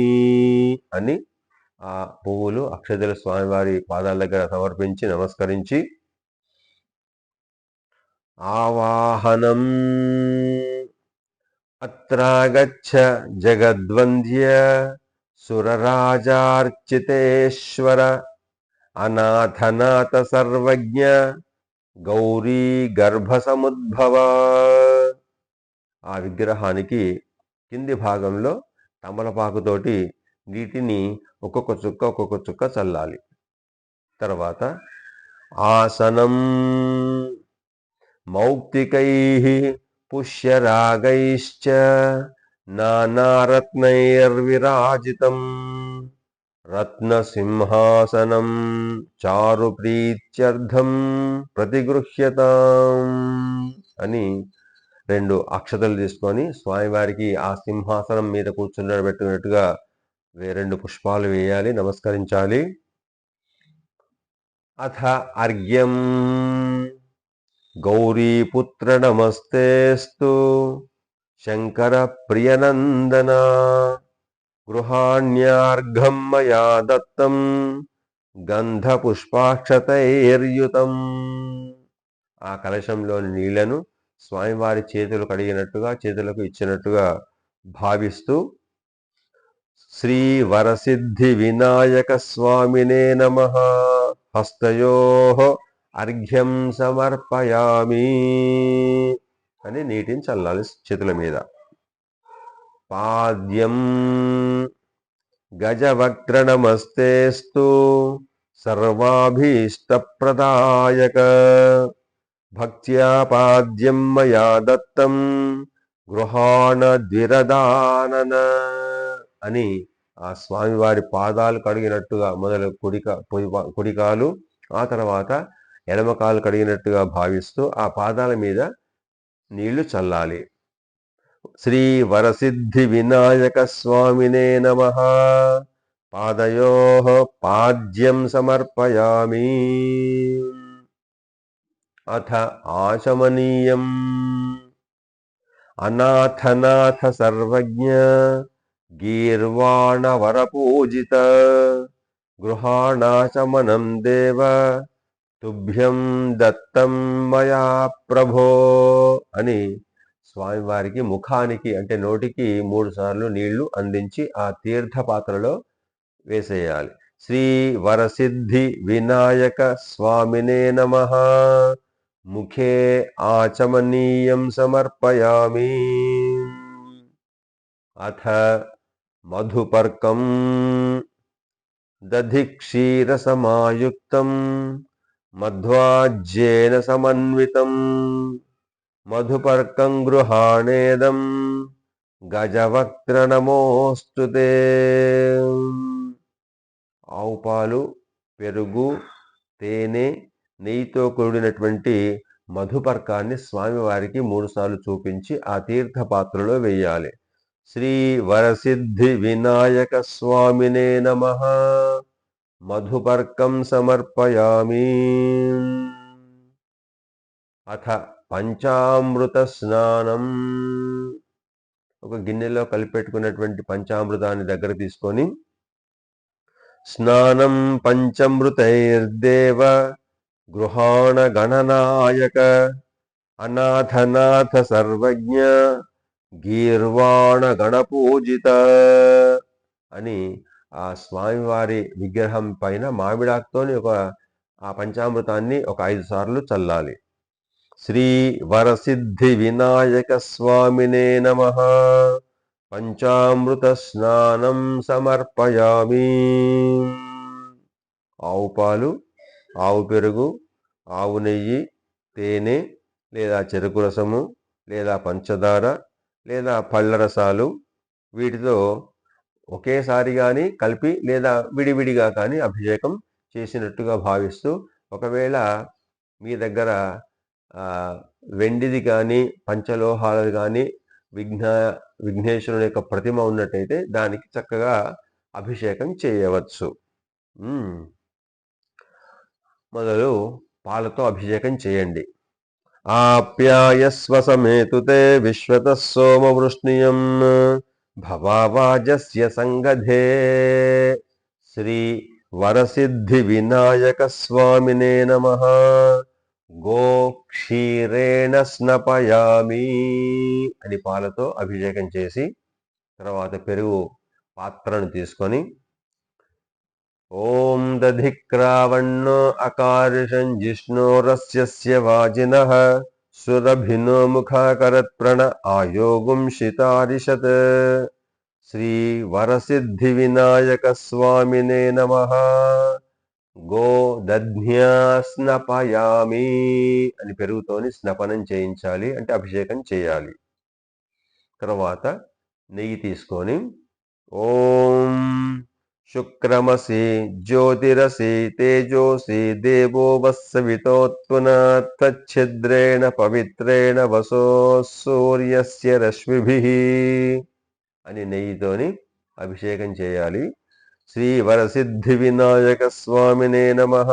అని ఆ పువ్వులు అక్షతలు స్వామివారి పాదాల దగ్గర సమర్పించి నమస్కరించి, ఆవాహనం అత్రాగచ్చ జగద్వంద్య సురరాజార్చితేశ్వర అనాథనాథ సర్వజ్ఞ గౌరీ గర్భసముద్భవ. ఆ విగ్రహానికి కింది భాగంలో తమలపాకుతోటి నీటిని ఒక్కొక్క చుక్క చల్లాలి. తర్వాత ఆసనం మౌక్తికైః పుష్యరాగైశ్చ నానారత్నైర్విరాజితం రత్నసింహాసనం చారుప్రీత్యర్థం ప్రతిగృహ్యతాం అని 2 అక్షతలు తీసుకొని స్వామివారికి ఆ సింహాసనం మీద కూర్చుండబెట్టినట్టుగా 2 పుష్పాలు వేయాలి, నమస్కరించాలి. అథ అర్ఘ్యం గౌరీపుత్ర నమస్తేస్తు శంకర ప్రియనందన గృహాణ్యార్ఘం మయా దత్తం గంధపుష్పాక్షతైర్యుతం. ఆ కలశంలోని నీళ్లను స్వామివారి చేతులు కడిగినట్టుగా, చేతులకు ఇచ్చినట్టుగా భావిస్తూ, శ్రీ వరసిద్ధి వినాయక స్వామినే నమః హస్తయోః అర్ఘ్యం సమర్పయామి అని నీటిని చల్లాలి చేతుల మీద. పాద్యం గజవక్త్ర నమస్తేస్తు సర్వాభీష్టప్రదాయక భక్త్యా పాద్యం మయా దత్తం గృహాణ ద్విరదానన అని ఆ స్వామివారి పాదాలు కడిగినట్టుగా మొదలు కుడికాలు, ఆ తర్వాత ఎడమకాలు కడిగినట్టుగా భావిస్తూ ఆ పాదాల మీద నీళ్లు చల్లాలి. శ్రీ వరసిద్ధి వినాయక స్వామినే నమః పాదయోః పాద్యం సమర్పయామి. అథ ఆచమనీయం అనాథనాథ సర్వజ్ఞ గీర్వాణవరపూజిత గృహాణాచమనం దేవ తుభ్యం దత్తం మయా ప్రభో అని స్వామివారికి ముఖానికి అంటే నోటికి 3 సార్లు నీళ్లు అందించి ఆ తీర్థ పాత్రలో వేసేయాలి. శ్రీ వరసిద్ధి వినాయక స్వామినే నమః ముఖే ఆచమనీయం సమర్పయామి. అథ మధుపర్కం దధిక్షీరసమాయుక్తం మధ్వాజ్యేన సమన్వితం మధుపర్కం గృహాణేదం గజవక్త్ర నమోస్తుతే. ఆవు పాలు, పెరుగు, తేనె, నెయ్యితో కూడినటువంటి మధుపర్కాన్ని స్వామివారికి 3 సార్లు చూపించి ఆ తీర్థ పాత్రలో వేయాలి. శ్రీ వరసిద్ధి వినాయక స్వామినే నమః మధుపర్కం సమర్పయామి. అథ పంచామృత స్నానం. ఒక గిన్నెలో కలిపెట్టుకున్నటువంటి పంచామృతాన్ని దగ్గర తీసుకొని, స్నానం పంచమృతైర్దేవ గృహాణ గణనాయక అనాథనాథ సర్వజ్ఞ గీర్వాణ గణపూజిత అని ఆ స్వామివారి విగ్రహం పైన మామిడాకుతోని ఆ పంచామృతాన్ని ఒక 5 సార్లు చల్లాలి. శ్రీ వరసిద్ధి వినాయక స్వామినే నమః పంచామృత స్నానం సమర్పయామి. ఆవు పాలు, ఆవు పెరుగు, ఆవు నెయ్యి, తేనె లేదా చెరుకు రసము లేదా పంచదార లేదా పళ్ళ రసాలు, వీటితో ఒకేసారి కానీ కలిపి లేదా విడివిడిగా కానీ అభిషేకం చేసినట్టుగా భావిస్తూ, ఒకవేళ మీ దగ్గర వెండిది కానీ పంచలోహాలది కానీ విఘ్నేశ్వరుని యొక్క ప్రతిమ ఉన్నట్టయితే దానికి చక్కగా అభిషేకం చేయవచ్చు. మొదలు పాలతో అభిషేకం చేయండి. ఆప్యాయస్వ సమేతుతే విశ్వతః సోమవృష్ణియం భవావాజస్య సంగధే. శ్రీ వరసిద్ధి వినాయక స్వామినే నమః. గో క్షీరేణ స్నపయామి అని పాలతో అభిషేకం చేసి తర్వాత పెరుగు పాత్రను తీసుకొని ఓం దధిక్రావణ్ణో అకార్షం జిష్ణోరస్యస్య వాజినః సురభినో ముఖాకరత్ ప్రణ్ ఆయోగుం శితారిషత్. శ్రీ వరసిద్ధి వినాయక స్వామినే నమః. గో దధ్న్యా స్నపయామి అని పెరుగుతోని స్నపనం చేయించాలి, అంటే అభిషేకం చేయాలి. తర్వాత నెయ్యి తీసుకొని ఓం శుక్రమసి జ్యోతిరసి తేజోసి దేవో వస్సవితోత్పునాత్ తచ్ఛిద్రేణ పవిత్రేణ వసో సూర్యస్య రశ్మిభిః అని నెయ్యితోని అభిషేకం చేయాలి. శ్రీ వరసిద్ధి వినాయక స్వామినే నమః.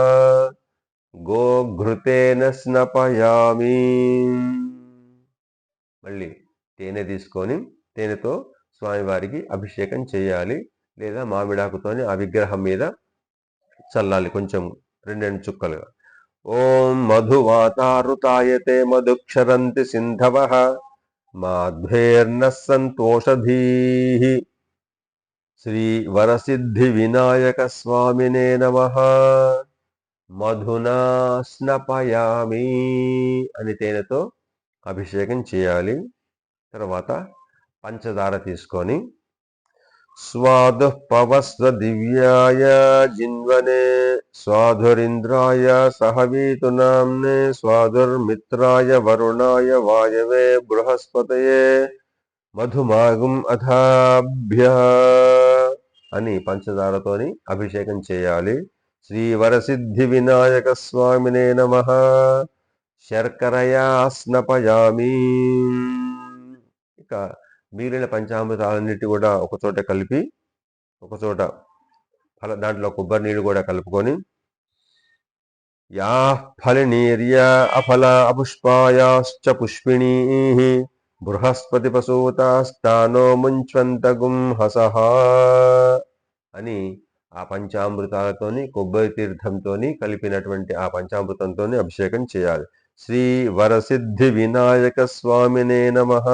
గోఘృతేన స్నపయామి. మళ్ళీ తేనె తీసుకొని తేనెతో స్వామివారికి అభిషేకం చేయాలి, లేదా మామిడాకుతోని ఆ విగ్రహం మీద చల్లాలి కొంచెం, రెండు చుక్కలుగా. ఓం మధువాతారుతాయతే మధుక్షరంతి సింధవః మాధ్వేర్న సంతోషధీః. శ్రీ వరసిద్ధి వినాయక స్వామినే నమః. మధునా స్నపయామి అని తేనెతో అభిషేకం చేయాలి. తర్వాత పంచదార తీసుకొని స్వాదుః పవస్వ దివ్యాయ జిన్వనే స్వాధురింద్రాయ సహవీతునామ్నే స్వాధుర్మిత్రాయ వరుణాయ వాయవే బృహస్పతయే మధుమాగుం అథాభ్యః అని పంచదారతోని అభిషేకం చేయాలి. శ్రీ వరసిద్ధి వినాయక స్వామినే నమః. శర్కరయా స్నపయామి. ఇక మిగిలిన పంచామృతాలన్నిటి కూడా ఒకచోట కలిపి ఒకచోట దాంట్లో కొబ్బరి నీళ్ళు కూడా కలుపుకొని యా ఫలినీర్యా అఫల అపుష్పాయాశ్చ పుష్పిణీః బృహస్పతి పశూతాస్తానో ముంచ్వంతగుం హసః అని ఆ పంచామృతాలతోని కొబ్బరి తీర్థంతోని కలిపినటువంటి ఆ పంచామృతంతోని అభిషేకం చేయాలి. శ్రీ వరసిద్ధి వినాయక స్వామినే నమః.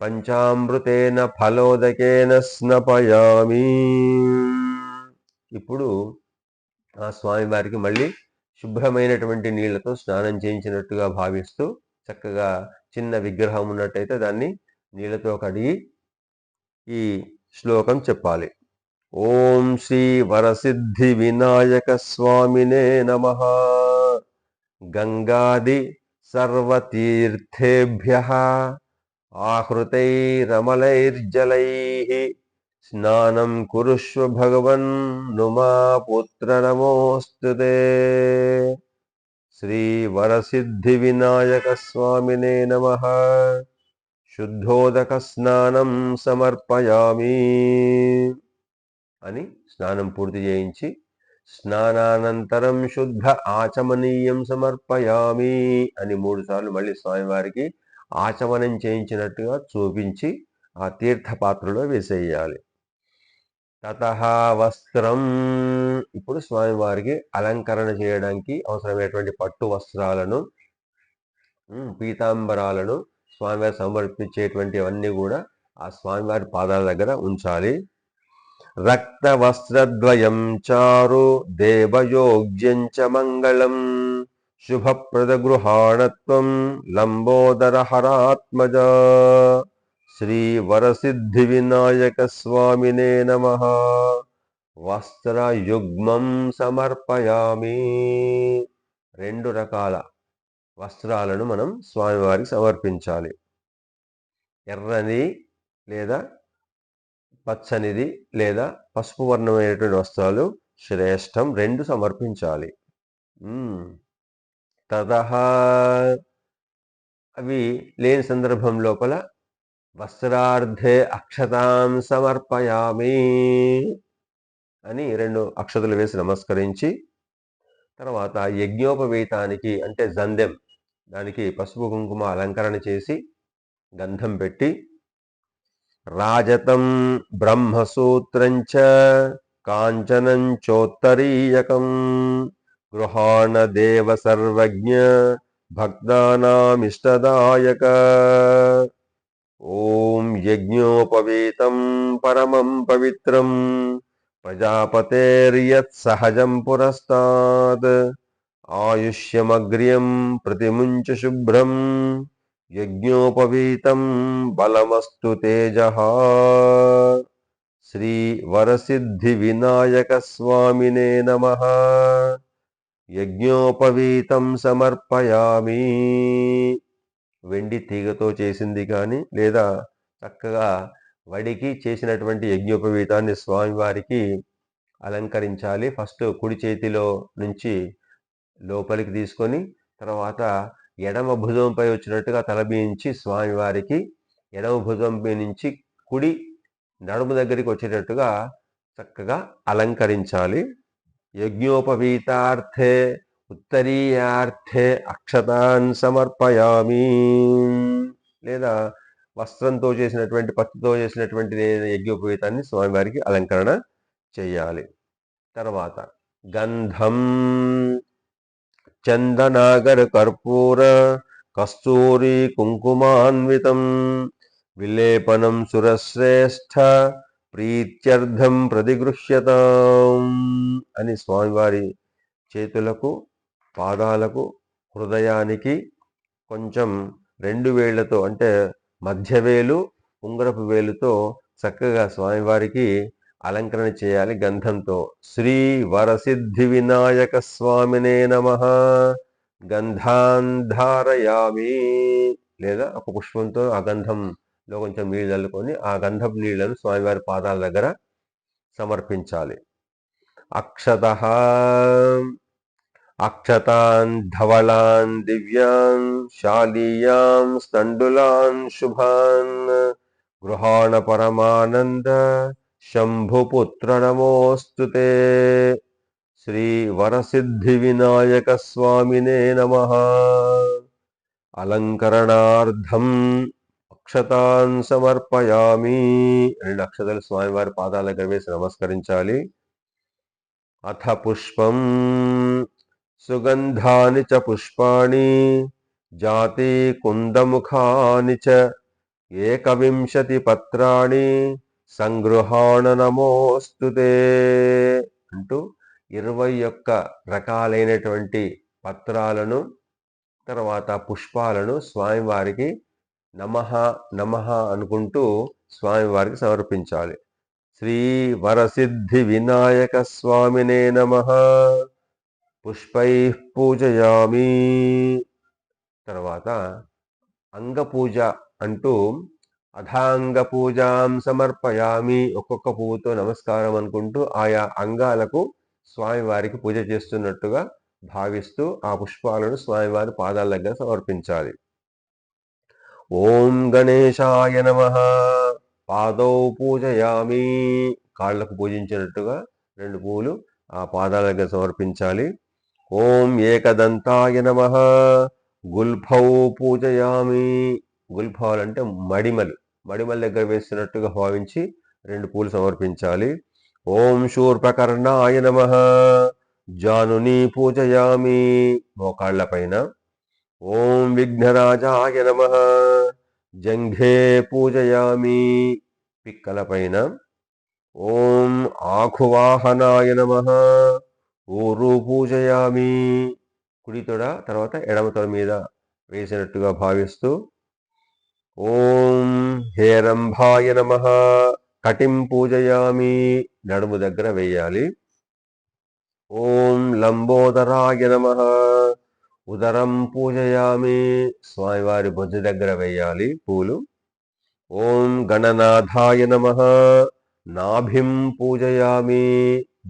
పంచామృతేన ఫలోదకేన స్నపయామి. ఇప్పుడు ఆ స్వామివారికి మళ్ళీ శుభ్రమైనటువంటి నీళ్లతో స్నానం చేయించినట్టుగా భావిస్తూ చక్కగా చిన్న విగ్రహం ఉన్నట్టయితే దాన్ని నీళ్లతో కడిగి ఈ శ్లోకం చెప్పాలి. ఓం శ్రీ వరసిద్ధి వినాయక స్వామినే నమః. గంగాది సర్వతీర్థేభ్యః ఆహృతైరమలైర్జలైః స్నానం కురుష్వ భగవన్ నుమా పుత్ర నమోస్తుతే. శ్రీ వరసిద్ధి వినాయక స్వామినే నమః. శుద్ధోదక స్నానం సమర్పయామి అని స్నానం పూర్తి చేయించి స్నానానంతరం శుద్ధ ఆచమనీయం సమర్పయామి అని 3 సార్లు మళ్ళీ స్వామివారికి ఆచమనం చేయించినట్టుగా చూపించి ఆ తీర్థపాత్రలో వేసేయాలి. తతః వస్త్రం. ఇప్పుడు స్వామివారికి అలంకరణ చేయడానికి అవసరమైనటువంటి పట్టు వస్త్రాలను పీతాంబరాలను స్వామివారి సమర్పించేటువంటివన్నీ కూడా ఆ స్వామివారి పాదాల దగ్గర ఉంచాలి. రక్త వస్త్రద్వయం చారు దేవయోగ్యం చ మంగళం శుభప్రద గృహాణత్వం లంబోదర హరాత్మజ. శ్రీ వరసిద్ధి వినాయక స్వామినే నమః. వస్త్రయుగ్మం సమర్పయామి. 2 రకాల వస్త్రాలను మనం స్వామివారికి సమర్పించాలి. ఎర్రని లేదా పచ్చనిది లేదా పసుపు వర్ణమైనటువంటి వస్త్రాలు శ్రేష్టం, 2 సమర్పించాలి. తతః అవి లేని సందర్భం లోపల వస్త్రార్థే అక్షతాం సమర్పయామి అని 2 అక్షతలు వేసి నమస్కరించి తర్వాత యజ్ఞోపవీతానికి అంటే జందెం దానికి పసుపు కుంకుమ అలంకరణ చేసి గంధం పెట్టి రాజతం బ్రహ్మసూత్రంచ కాంచనం చోత్తరీయకం గృహాణ దేవ సర్వజ్ఞ భక్తానామిష్టదాయక ఓం యజ్ఞోపవీతం పరమం పవిత్రం ప్రజాపతేర్యత్ సహజం పురస్తాద్ ఆయుష్యమగ్ర్యం ప్రతిముంచ శుభ్రం యజ్ఞోపవీతం బలమస్తు తేజః. శ్రీ వరసిద్ధి వినాయక స్వామినే నమః. యజ్ఞోపవీతం సమర్పయామి. వెండి తీగతో చేసింది కానీ లేదా చక్కగా వడికి చేసినటువంటి యజ్ఞోపవీతాన్ని స్వామివారికి అలంకరించాలి. ఫస్ట్ కుడి చేతిలో నుంచి లోపలికి తీసుకొని తర్వాత ఎడమ భుజంపై వచ్చినట్టుగా తలబీంచి స్వామివారికి ఎడమ భుజంపై నుంచి కుడి నడుము దగ్గరికి వచ్చేటట్టుగా చక్కగా అలంకరించాలి. యజ్ఞోపవీతార్థే ఉత్తరీయార్థే అక్షతాన్ సమర్పయామి. లేదా వస్త్రంతో చేసినటువంటి పత్తితో చేసినటువంటి యజ్ఞోపవీతాన్ని స్వామివారికి అలంకరణ చేయాలి. తర్వాత గంధం చందనాగర కర్పూర కస్తూరి కుంకుమాన్వితం విలేపనం సురశ్రేష్ఠ ప్రీత్యర్థం ప్రతిగృహ్యతాం అని స్వామివారి చేతులకు పాదాలకు హృదయానికి కొంచెం 2 వేళ్లతో అంటే మధ్యవేలు ఉంగరపు వేలుతో చక్కగా స్వామివారికి అలంకరణ చేయాలి గంధంతో. శ్రీ వరసిద్ధి వినాయక స్వామినే నమః. గంధాన్ ధారయామి. లేదా ఒక పుష్పంతో ఆ గంధంలో కొంచెం నీళ్ళు చల్లుకొని ఆ గంధపు నీళ్లను స్వామివారి పాదాల దగ్గర సమర్పించాలి. అక్షతః అక్షతాన్ ధవళాన్ దివ్యాన్ శాలీయాం స్థండులాన్ శుభాన్ గృహాణ పరమానంద శంభుపుత్ర నమోస్తుతే. శ్రీ వరసిద్ధి వినాయక స్వామినే నమః. అలంకరణార్థం అక్షతాన్ సమర్పయామి. 2 అక్షతలు స్వామివారి పాదాల దగ్గర వేసి నమస్కరించాలి. అథ పుష్పం సుగంధాని చ పుష్పాణి జాతి కుందముఖాని చ 21 పత్రాణి సంగృహాణ నమోస్తుతే అంటూ 21 రకాలైనటువంటి పత్రాలను తర్వాత పుష్పాలను స్వామివారికి నమః నమః అనుకుంటూ స్వామివారికి సమర్పించాలి. శ్రీ వరసిద్ధి వినాయక స్వామినే నమః. పుష్పై పూజయామి. తర్వాత అంగపూజ అంటూ అథాంగ పూజాం సమర్పయామి. ఒక్కొక్క పువ్వుతో నమస్కారం అనుకుంటూ ఆయా అంగాలకు స్వామివారికి పూజ చేస్తున్నట్టుగా భావిస్తూ ఆ పుష్పాలను స్వామివారి పాదాల దగ్గర సమర్పించాలి. ఓం గణేశాయ నమః. పాదౌ పూజయామి. కాళ్లకు పూజించినట్టుగా 2 పువ్వులు ఆ పాదాల దగ్గర సమర్పించాలి. ఓం ఏకదంతాయ నమః. గుల్ఫౌ పూజయామి. గుల్ఫాలంటే మడిమలు దగ్గర వేస్తున్నట్టుగా భావించి 2 పూలు సమర్పించాలి. ఓం శూర్పకర్ణాయ నమః. జానుని పూజయామి. మోకాళ్ల పైన. ఓం విఘ్నరాజాయ నమః. జంఘే పూజయామి. పిక్కల పైన. ఓం ఆఖువాహనాయ నమః. ఊరు పూజయామి. కుడి తొడ తర్వాత ఎడమ తొడ మీద వేసినట్టుగా భావిస్తూ ఓం హేరంభాయ నమః. కటిం పూజయామి. నడుము దగ్గర వేయాలి. ఓం లంబోదరాయ నమః. ఉదరం పూజయామి. స్వామివారి బొజ్జ దగ్గర వేయాలి పూలు. ఓం గణనాథాయ నమః. నాభిం పూజయామి.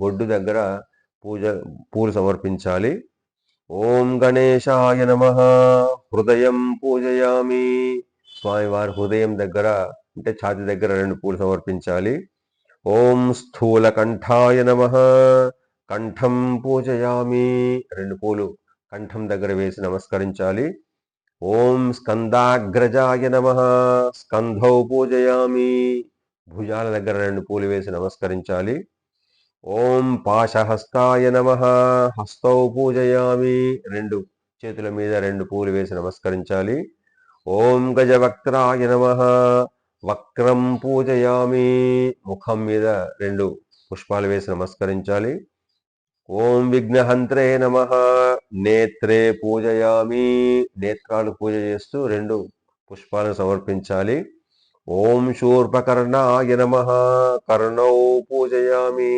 బొడ్డు దగ్గర పూలు సమర్పించాలి. ఓం గణేశాయ నమః. హృదయం పూజయామి. స్వామివారి హృదయం దగ్గర అంటే ఛాతి దగ్గర 2 పూలు సమర్పించాలి. ఓం స్థూలకంఠాయ నమః. కంఠం పూజయామి. 2 పూలు కంఠం దగ్గర వేసి నమస్కరించాలి. ఓం స్కందాగ్రజాయ నమః. స్కంధౌ పూజయామి. భుజాల దగ్గర 2 పూలు వేసి నమస్కరించాలి. ఓం పాశహస్తాయ నమః. హస్తౌ పూజయామి. 2 చేతుల మీద 2 పూలు వేసి నమస్కరించాలి. ఓం గజవక్త్రాయ నమః. వక్రం పూజయామి. ముఖం మీద 2 పుష్పాలు వేసి నమస్కరించాలి. ఓం విఘ్నహంత్రే నమః. నేత్రే పూజయామి. నేత్రాలు పూజ చేస్తూ 2 పుష్పాలను సమర్పించాలి. ఓం శూర్పకర్ణాయ నమః. కర్ణౌ పూజయామి.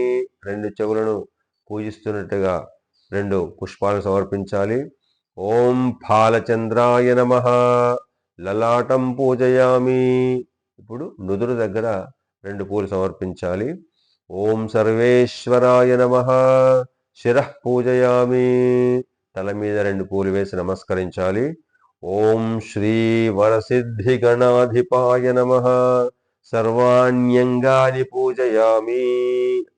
2 చెవులను పూజిస్తున్నట్టుగా 2 పుష్పాలను సమర్పించాలి. ఓం ఫాలచంద్రాయ నమః. లలాటం పూజయామి. ఇప్పుడు నుదురు దగ్గర 2 పూలు సమర్పించాలి. ఓం సర్వేశ్వరాయ నమః. శిరః పూజయామి. తల మీద 2 పూలు వేసి నమస్కరించాలి. ఓం శ్రీ వరసిద్ధి గణాధిపాయ నమః. సర్వాణ్యంగాని పూజయామి.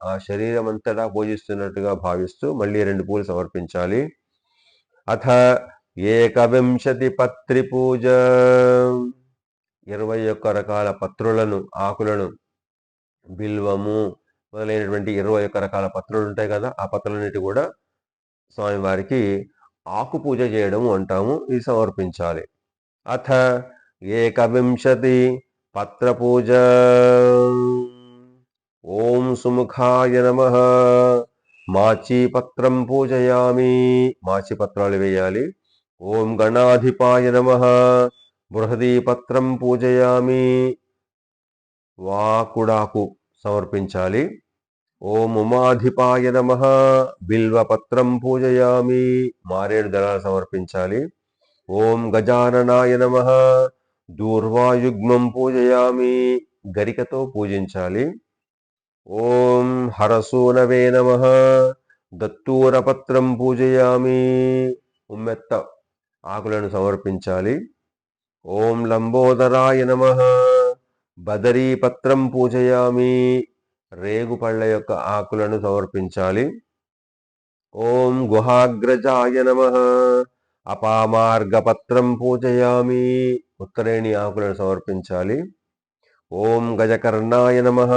ఆ శరీరం అంతటా పూజిస్తున్నట్టుగా భావిస్తూ మళ్ళీ 2 పూలు సమర్పించాలి. అథ ఏకవింశతి పత్రి పూజ. 21 రకాల పత్రులను, ఆకులను, బిల్వము మొదలైనటువంటి 21 రకాల పత్రులు ఉంటాయి కదా, ఆ పత్రులన్నిటి కూడా స్వామివారికి ఆకు పూజ చేయడం అంటాము. ఇది సమర్పించాలి. అథ ఏకవింశతి పత్ర పూజ. ఓం సుముఖాయ నమః. మాచీపత్రం పూజయామి. మాచి పత్రాలు వేయాలి. ఓం గణాధిపాయ నమః. బృహదీపత్రం పూజయామి. వాకుడాకు సమర్పించాలి. ఓం ఉమాధిపాయ నమః. బిల్వపత్రం పూజయామి. మారేడు దళాలు సమర్పించాలి. ఓం గజాననాయ నమః. దూర్వాయుగ్మం పూజయామి. గరికతో పూజించాలి. ఓం హరసూనవే నమః. దత్తూరపత్రం పూజయామి. ఉమ్మెత్త ఆకులను సమర్పించాలి. ఓం లంబోదరాయ నమః. బదరీపత్రం పూజయామి. రేగుపళ్ళ యొక్క ఆకులను సమర్పించాలి. ఓం గుహాగ్రజాయ నమః. అపామార్గపత్రం పూజయామి. ఉత్తరేణి ఆకులను సమర్పించాలి. ఓం గజకర్ణాయ నమః.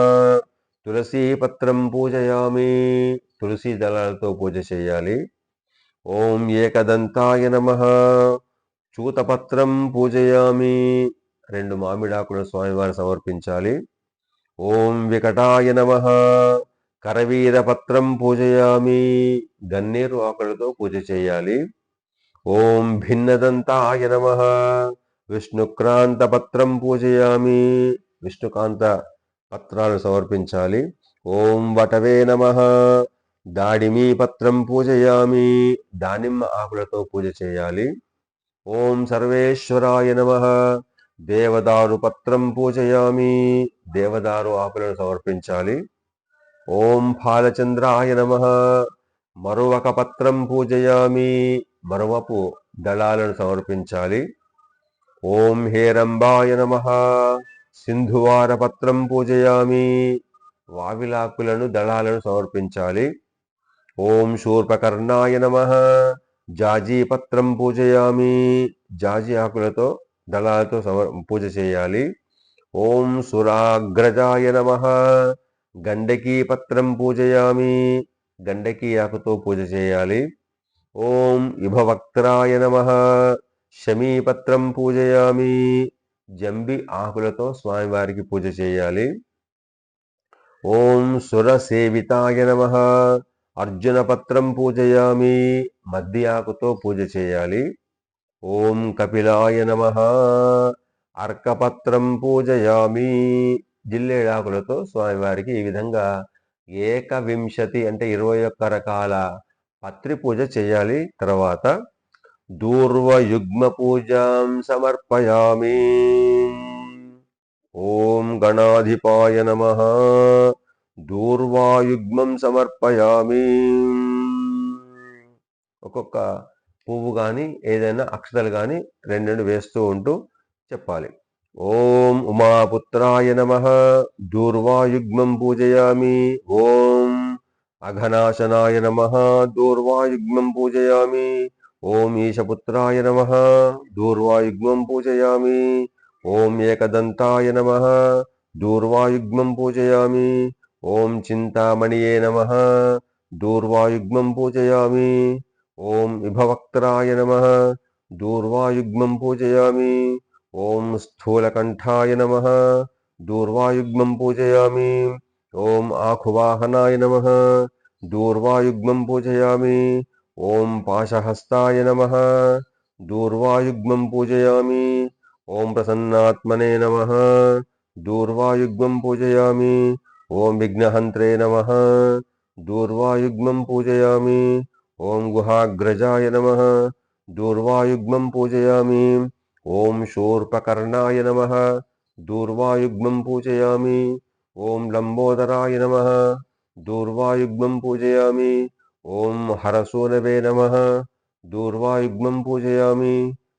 తులసీపత్రం పూజయామి. తులసీ దళాలతో పూజ చేయాలి. ఓం ఏకదంతాయ నమః. చూతపత్రం పూజయామి. 2 మామిడాకులను స్వామివారు సమర్పించాలి. ఓం వికటాయ నమః. కరవీరపత్రం పూజయామి. గన్నేరు ఆకులతో పూజ చేయాలి. ఓం భిన్నదంతాయ నమః. విష్ణుక్రాంత పత్రం పూజయామి. విష్ణుకాంత పత్రాలు సమర్పించాలి. ఓం వటవే నమః. దాడిమీ పత్రం పూజయామి. దానిమ్మ ఆకులతో పూజ చేయాలి. ఓం సర్వేశ్వరాయ నమః. దేవదారు పత్రం పూజయామి. దేవదారు ఆకులను సమర్పించాలి. ఓం ఫాలచంద్రాయ నమః. మరువక పత్రం పూజయామి. మరువపు దళాలను సమర్పించాలి. ఓం హేరంబాయ నమః. సింధువార పత్రం పూజయామి. వావిలాకులను, దళాలను సమర్పించాలి. ఓం శూర్పకర్ణాయ నమః. జాజీపత్రం పూజయామి. జాజి ఆకులతో, దళాలతో పూజ చేయాలి. ఓం సురాగ్రజాయ నమః. గండకీ పత్రం పూజయామి. గండకీ ఆకుతో పూజ చేయాలి. ఓం ఇభవక్త్రాయ నమః. శమీపత్రం పూజయామి. జంబి ఆకులతో స్వామివారికి పూజ చేయాలి. ఓం సురసేవితాయ నమః. అర్జున పత్రం పూజయామి. మద్ది ఆకుతో పూజ చేయాలి. ఓం కపిలాయ నమః. అర్కపత్రం పూజయామి. జిల్లేడాకులతో స్వామివారికి ఈ విధంగా ఏకవింశతి అంటే 21 రకాల పత్రి పూజ చేయాలి. తర్వాత దూర్వయుగ్మ పూజాం సమర్పయామి. ఓం గణాధిపాయ నమః. దూర్వాయుగ్మం సమర్పయామి. ఒక్కొక్క పువ్వు కానీ ఏదైనా అక్షతలు కానీ 2 వేస్తూ ఉంటూ చెప్పాలి. ఓం ఉమాపుత్రాయ నమః. దూర్వాయుగ్మం పూజయామి. ఓం అఘనాశనాయ నమః. దూర్వాయుగ్మం పూజయామి. ఓం ఈశపుత్రాయ నమః దూర్వాయుగ్మం పూజయామి. ఓం ఏకదంతాయ నమః దూర్వాయుగ్మం పూజయామి. ఓం చింతామణియే నమః దూర్వాయుగ్మం పూజయామి. ఓం విభవక్త్రాయ నమః దూర్వాయుగ్మం పూజయామి. ఓం స్థూలకంఠాయ నమః దూర్వాయుగ్మం పూజయామి. ఓం ఆఖువాహనాయ నమః దూర్వాయుగ్మం పూజయామి. ఓం పాశహస్తాయ నమః దూర్వాయుగ్మం పూజయామి. ఓం ప్రసన్నాత్మనే నమః దూర్వాయుగ్మం పూజయామి. ఓం విఘ్నహంత్రే నమః దూర్వాయుగ్మం పూజయామి. ఓం గుహాగ్రజాయ నమః దూర్వాయుగ్మం పూజయామి. ఓం శూర్పకర్ణాయ నమః దూర్వాయుగ్మం పూజయామి. ఓం లంబోదరాయ నమః దూర్వాయుగ్మం పూజయామి. ఓం హరసూనవే నమః దూర్వాయుగ్మం పూజయామి.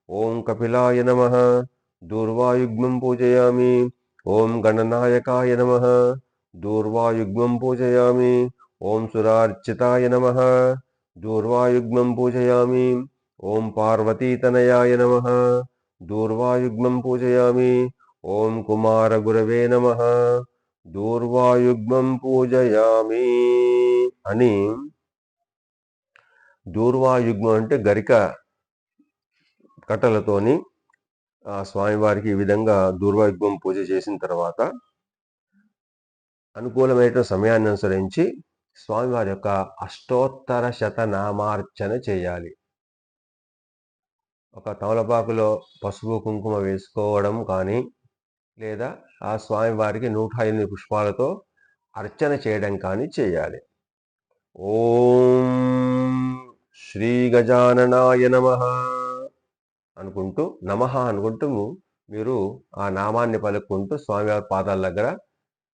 ఓం కపిలాయ నమః దూర్వాయుగ్మం పూజయామి. ఓం గణనాయకాయ నమః దూర్వాయుగ్మం పూజయామి. ఓం సురార్చితాయ నమః దూర్వాయుగ్మం పూజయామి. ఓం పార్వతీతనయాయ నమః దూర్వాయుగ్మం పూజయామి. ఓం కుమారగురవే నమః దూర్వాయుగ్మం పూజయామి అని దూర్వాయుగ్మం అంటే గరిక కట్టలతోని ఆ స్వామివారికి ఈ విధంగా దూర్వాయుగ్మం పూజ చేసిన తర్వాత అనుకూలమైన సమయాన్ని అనుసరించి స్వామివారి యొక్క అష్టోత్తర శతనామార్చన చేయాలి. ఒక తమలపాకులో పసుపు కుంకుమ వేసుకోవడం కానీ లేదా ఆ స్వామివారికి 108 పుష్పాలతో అర్చన చేయడం కానీ చేయాలి. ఓం శ్రీ గజాననాయ నమః అనుకుంటూ నమః అనుకుంటూ మీరు ఆ నామాన్ని పలుకుంటూ స్వామివారి పాదాల దగ్గర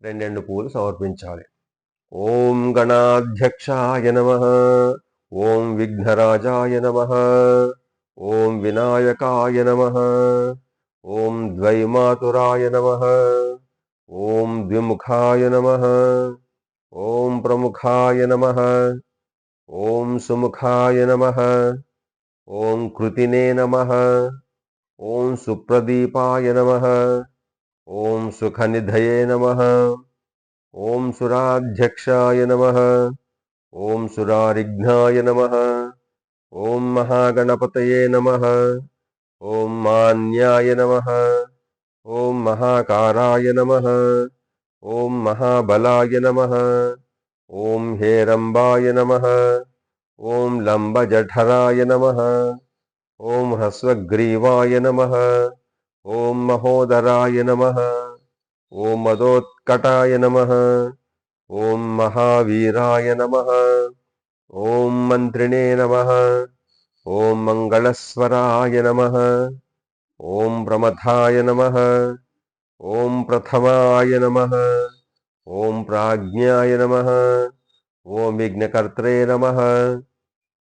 2 పువ్వులు సమర్పించాలి. ఓం గణాధ్యక్షాయ నమః ఓం విఘ్నరాజాయ నమః ఓం వినాయకాయ నమః ఓం ద్వైమాతురాయ నమః ఓం ద్విముఖాయ నమః ఓం ప్రముఖాయ నమః ఓం సుముఖాయ నమః ఓం కృతినే నమః ఓం సుప్రదీపాయ నమః ఓం సుఖనిధయే నమః ఓం సురాధ్యక్షాయ నమః ఓం సురారిఘ్నాయ నమః ఓం మహాగణపతయే నమః ఓం మాన్యాయ నమః ఓం మహాకారాయ నమః ఓం మహాబలాయ నమః ఓం హేరంబాయ నమః ఓం లంబజఠరాయ నమః ఓం హ్రస్వగ్రీవాయ నమః ఓం మహోదరాయ నమః ఓం మదోత్కటాయ నమః ఓం మహావీరాయ నమః ఓం మంత్రిణే నమః ఓం మంగళస్వరాయ నమః ఓం ప్రమథాయ నమః ఓం ప్రథమాయ నమః ఓం ప్రాజ్ఞాయ నమః ఓం విఘ్నకర్త్రే నమః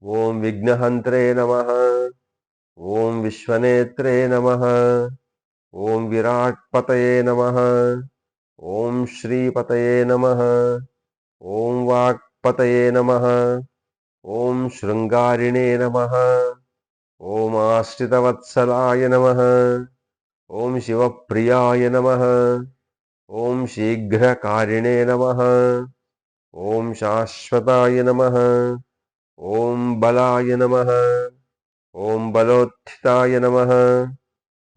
ఓం విఘ్నహంత్రే నమః ఓం విశ్వనేత్రే నమః ఓం విరాట్పతయే నమః ఓం శ్రీపతయే నమః ఓం వాక్పతయే నమః ఓం శృంగారిణే నమః ఓం ఆశ్రితవత్సలాయ నమః ఓం శివప్రియాయ నమః ఓం శీఘ్రకారిణే నమః ఓం శాశ్వతాయ నమః ఓం బలాయ నమః ఓం బలోత్థితాయ నమః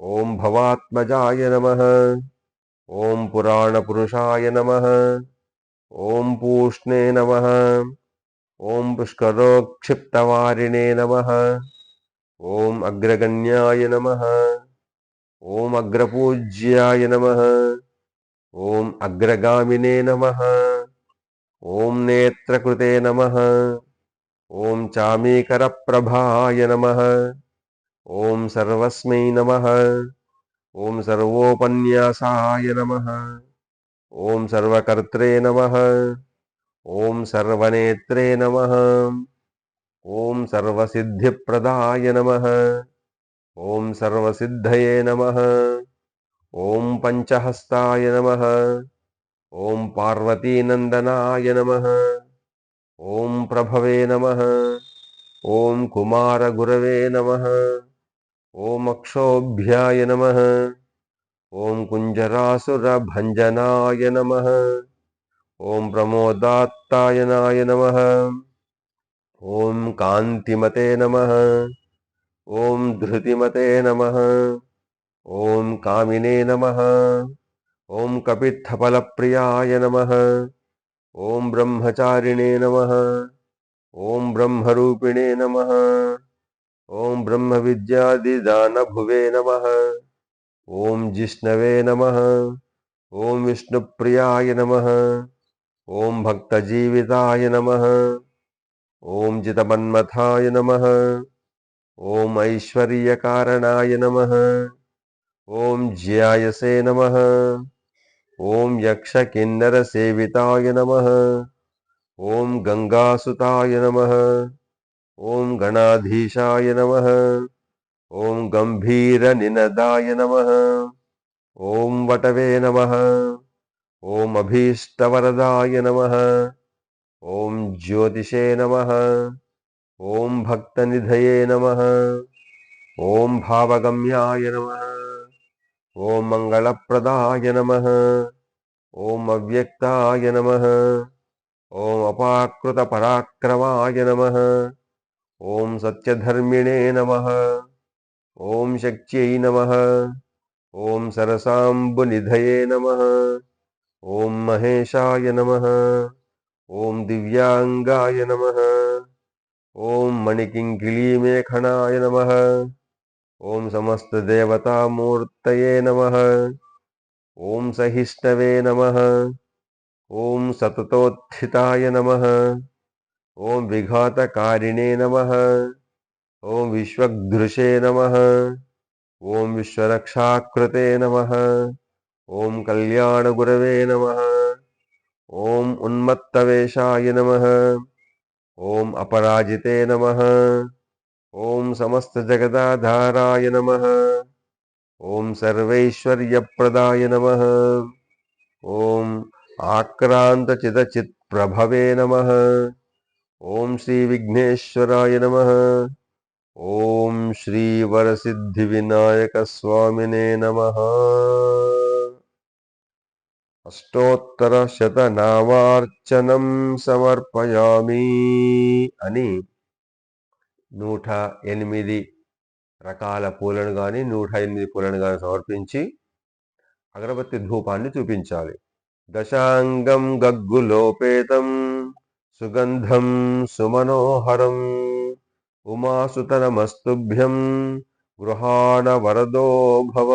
ఓం భవాత్మజాయ నమః ఓం పురాణపురుషాయ నమః ఓం పూష్ణే నమః ఓం పుష్కరోక్షిప్తవారిణే నమః ఓం అగ్రగణ్యాయ నమః ఓం అగ్రపూజ్యాయ నమః ఓం అగ్రగామినే నమః ఓం నేత్రకృతే నమః ఓం చామీకరప్రభాయ నమః ఓం సర్వస్మై నమః ఓం సర్వోపన్యాసాయ నమః ఓం సర్వకర్త్రే నమః ఓం సర్వనేత్రే నమః ఓం సర్వసిద్ధిప్రదాయ నమః ఓం సర్వసిద్ధయే నమః ఓం పంచహస్తాయ నమః ఓం పార్వతీనందనాయ నమః ఓం ప్రభవే నమః ఓం కుమారగురవే నమః. ఓం అక్షోభ్యాయ నమః. ఓం కుంజరాసురభంజనాయ నమః. ఓం ప్రమోదాత్తాయనాయ నమః. ఓం కాంతిమతే నమః. ఓం ధృతిమతే నమః. ఓం కామినే నమః. ఓం కపిత్థఫలప్రియాయ నమః. ఓం బ్రహ్మచారిణే నమః. ఓం బ్రహ్మరూపిణే నమః. ఓం బ్రహ్మ విద్యాదిదానభువే నమః. ఓం జిష్ణవే నమః. ఓం విష్ణుప్రియాయ నమః. ఓం భక్తజీవితాయ నమః. ఓం జితమన్మథాయ నమః. ఓం ఐశ్వర్యకారణాయ నమః. ఓం జ్యాయసే నమః. ఓం యక్షకిన్నరసేవితాయ నమః. ఓం గంగాసుతాయ నమః. ఓం గణాధీశాయ నమః. ఓం గంభీరనినదాయ నమః. ఓం వటవే నమః. ఓం అభీష్టవరదాయ నమః. ఓం జ్యోతిషే నమః. ఓం భక్తనిధయే నమః. ఓం భావగమ్యాయ నమః. ఓం మంగళప్రదాయ నమః. ఓం అవ్యక్తాయ నమః. ఓం అపాకృతపరాక్రమాయ నమః. ఓం సత్యధర్మిణే నమః. ఓం శక్త్యై నమః. ఓం సరసాంబునిధయే నమః. ఓం మహేశాయ నమః. ఓం దివ్యాంగాయ నమః. ఓం మణికింకిళీమేఖణాయ నమః. ఓం సమస్తదేవతామూర్తయే నమః. ఓం సహిష్ణవే నమః. ఓం సతతోత్థితాయ నమః. ఓం విఘాతకారిణే నమః. ఓం విశ్వగ్దృశే నమః. ఓం విశ్వరక్షాకృతే నమః. ఓం కళ్యాణగురవే నమః. ఓం ఉన్మత్తవేషాయ నమః. ఓం అపరాజితే నమః. ఓం సమస్తజగదాధారాయ నమః. ఓం సర్వైశ్వర్యప్రదాయ నమః. ఓం ఆక్రాంతచిదచిత్ప్రభవే నమః. ఓం శ్రీ విఘ్నేశ్వరాయ నమః. ఓం శ్రీ వరసిద్ధివినాయక స్వామినే నమః. అష్టోత్తరశతనామార్చనం సమర్పయామి అని 108 రకాల పూలను కానీ 108 పూలను కానీ సమర్పించి అగరబత్తి ధూపాన్ని చూపించాలి. దశాంగం గగ్గులోపేతం సుగంధం సుమనోహరం ఉమాసుతనమస్తుభ్యం గృహాణ వరదో భవ.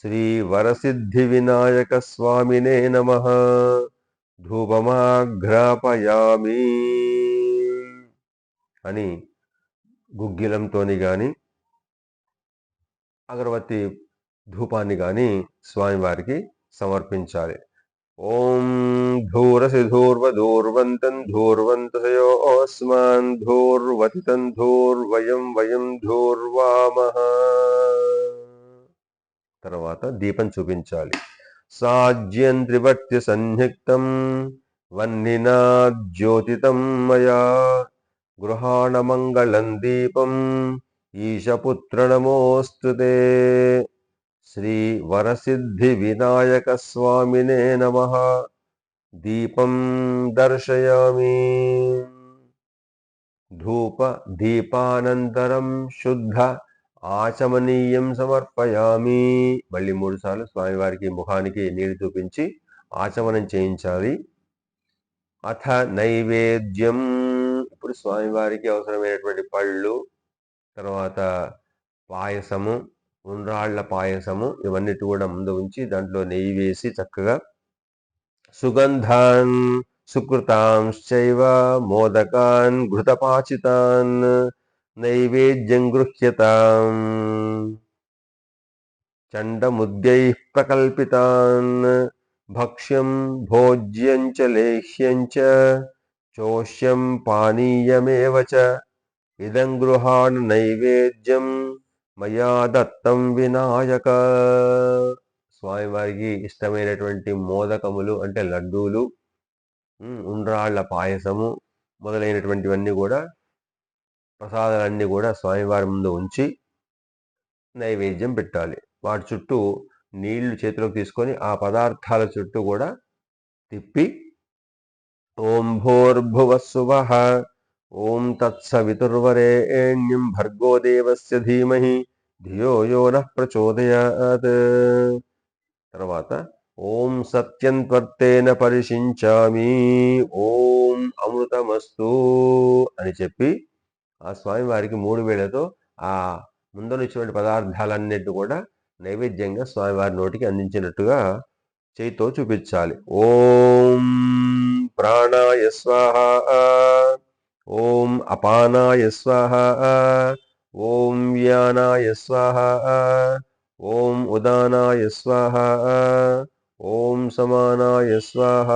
శ్రీ వరసిద్ధి వినాయక స్వామినే నమః. ధూపమాఘ్రాపయామి అని గుగ్గిలంతోని గాని అగరబత్తి ధూపాన్ని గాని స్వామివారికి సమర్పించాలి. ఓం ధూరసి ధూర్వధూర్వంతం ధూర్వంతసయోస్మాన్ ధూర్వతితం ధూర్వయం వయం ధూర్వామః. తర్వాత దీపం చూపించాలి. సాజ్యం త్రివర్త్య సన్నిక్తం వన్నినా జ్యోతితం మయా గృహాణ మంగళం దీపం ఈశపుత్ర నమోస్తుతే. శ్రీ వరసిద్ధి వినాయక స్వామినే నమః. దీపం దర్శయామి. ధూప దీపానంతరం శుద్ధ ఆచమనీయం సమర్పయామి. మళ్ళీ 3 సార్లు స్వామివారికి ముఖానికి నీరు చూపించి ఆచమనం చేయించాలి. అథ నైవేద్యం. ఇప్పుడు స్వామివారికి అవసరమైనటువంటి పళ్ళు, తర్వాత పాయసము, ఉండ్రాళ్ల పాయసము ఇవన్నిటి కూడా ముందు ఉంచి దాంట్లో నెయ్యి వేసి చక్కగా సుగంధాన్ సుకృతాంశ్చైవ మోదకాన్ ఘృతపాచితాన్ నైవేద్యం గృహ్యతాం చండముద్యైః ప్రకల్పితాన్ భక్ష్యం భోజ్యం చ లేహ్యం చ చోష్యం పానీయమేవ చ ఇదం గృహాణ నైవేద్యం మయా దత్తం వినాయక. స్వామివారికి ఇష్టమైనటువంటి మోదకములు అంటే లడ్డూలు, ఉండ్రాళ్ల పాయసము మొదలైనటువంటివన్నీ కూడా ప్రసాదాలన్నీ కూడా స్వామివారి ముందు ఉంచి నైవేద్యం పెట్టాలి. వాటి చుట్టూ నీళ్లు చేతిలోకి తీసుకొని ఆ పదార్థాల చుట్టూ కూడా తిప్పి ఓం భూర్భువస్సువః ఓం తత్సవితుర్వరేణ్యం భర్గో దేవస్య ధీమహి ధియో యో నః ప్రచోదయాత్. తర్వాత ఓం సత్యం త్వర్తేన పరిషించామి ఓం అమృతమస్తు అని చెప్పి ఆ స్వామివారికి 3 వేళతో ఆ ముందనిచ్చినటువంటి పదార్థాలన్నిటి కూడా నైవేద్యంగా స్వామివారి నోటికి అందించినట్టుగా చేయితో చూపించాలి. ఓం ప్రాణాయ స్వాహ, ఓం అపానాయ స్వాహ, ఓం వ్యానాయ స్వాహ, ఓం ఉదానాయ స్వాహ, ఓం సమానాయ స్వాహ.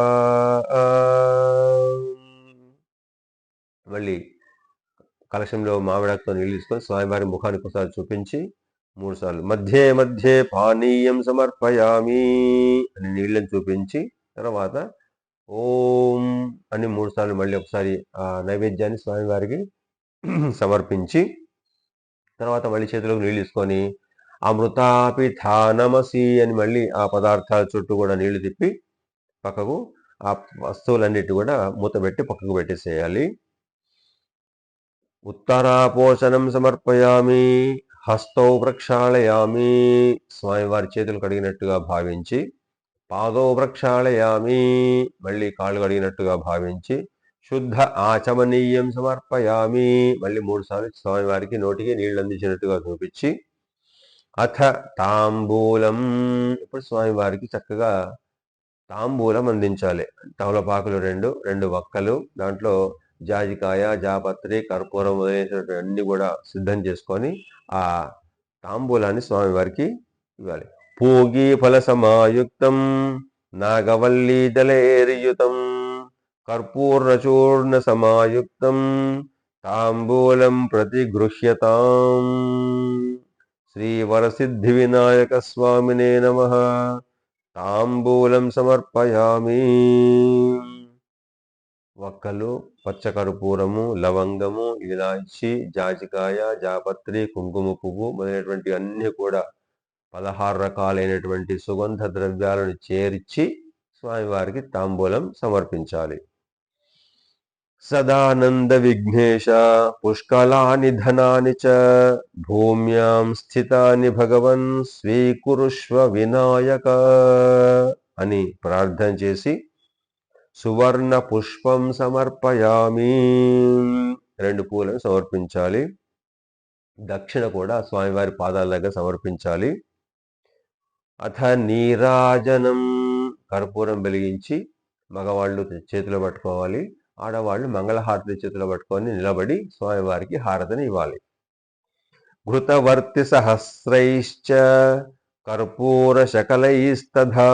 మళ్ళీ కలశంలో మామిడాకుతో నీళ్ళు తీసుకొని స్వామివారి ముఖానికి ఒకసారి చూపించి 3 సార్లు మధ్యే మధ్యే పానీయం సమర్పయామి అని నీళ్ళని చూపించి తర్వాత ఓం అని 3 సార్లు మళ్ళీ ఒకసారి ఆ నైవేద్యాన్ని స్వామివారికి సమర్పించి తర్వాత మళ్ళీ చేతిలోకి నీళ్ళు తీసుకొని అమృతాపిఠానమసి అని మళ్ళీ ఆ పదార్థాల చుట్టూ కూడా నీళ్లు తిప్పి పక్కకు ఆ వస్తువులన్నిటి కూడా మూతబెట్టి పక్కకు పెట్టేసేయాలి. ఉత్తరాపోషణం సమర్పయామి హస్తౌ ప్రక్షాళయామి స్వామివారి చేతులు కడిగినట్టుగా భావించి పాదౌ ప్రక్షాళయామి మళ్ళీ కాళ్ళు కడిగినట్టుగా భావించి శుద్ధ ఆచమనీయం సమర్పయామి మళ్ళీ 3 సార్లు స్వామివారికి నోటికి నీళ్లు అందించినట్టుగా చూపించి అథ తాంబూలం ఇప్పుడు స్వామివారికి చక్కగా తాంబూలం అందించాలి. తమలపాకులు 2 వక్కలు దాంట్లో జాజికాయ జాపత్రి కర్పూరం మొదలైనటువంటి అన్ని కూడా సిద్ధం చేసుకొని ఆ తాంబూలాన్ని స్వామివారికి ఇవ్వాలి. పూగీ ఫల సమాయుక్తం నాగవల్లీ దళైర్యుతం కర్పూరచూర్ణ సమాయుక్తం తాంబూలం ప్రతిగృహ్యతాం. శ్రీ వరసిద్ధి వినాయక స్వామినే నమః. తాంబూలం సమర్పయామి. వక్కలు, పచ్చకర్పూరము, లవంగము, ఇలాచి, జాజికాయ, జాపత్రి, కుంకుమ పువ్వు మొదలైనటువంటి అన్ని కూడా 16 రకాలైనటువంటి సుగంధ ద్రవ్యాలను చేర్చి స్వామివారికి తాంబూలం సమర్పించాలి. సదానంద విఘ్నేశ పుష్కలాని ధనాని చ భూమ్యాం స్థితాని భగవన్ స్వీకురుష్వ వినాయక అని ప్రార్థన చేసి సువర్ణ పుష్పం సమర్పయామి 2 పూలను సమర్పించాలి. దక్షిణ కూడా స్వామివారి పాదాల దగ్గర సమర్పించాలి. అథ నీరాజనం కర్పూరం వెలిగించి మగవాళ్ళు చేతిలో పట్టుకోవాలి, ఆడవాళ్ళు మంగళహారతి చేతిలో పట్టుకొని నిలబడి స్వామివారికి హారతిని ఇవ్వాలి. ఘృతవర్తి సహస్రైశ్చ కర్పూర శకలైస్తథా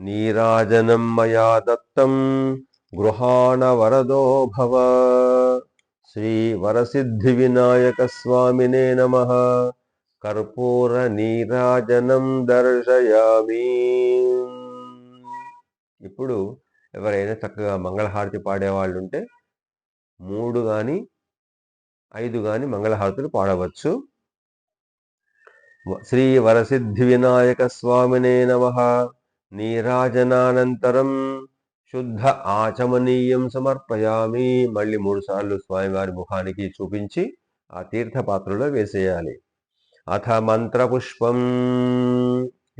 నీరాజనం మయా దత్తం గృహాణ వరదో భవ. శ్రీ వరసిద్ధి వినాయక స్వామినే నమః. కర్పూర నీరాజనం దర్శయామి. ఇప్పుడు ఎవరైనా చక్కగా మంగళహారతి పాడేవాళ్ళు ఉంటే 3 గాని 5 గాని మంగళహారతులు పాడవచ్చు. శ్రీ వరసిద్ధి వినాయక స్వామినే నమః. నీరాజనానంతరం శుద్ధ ఆచమనీయం సమర్పయామి మళ్ళీ 3 సార్లు స్వామివారి ముఖానికి చూపించి ఆ తీర్థపాత్రలో వేసేయాలి. అథ మంత్రపుష్పం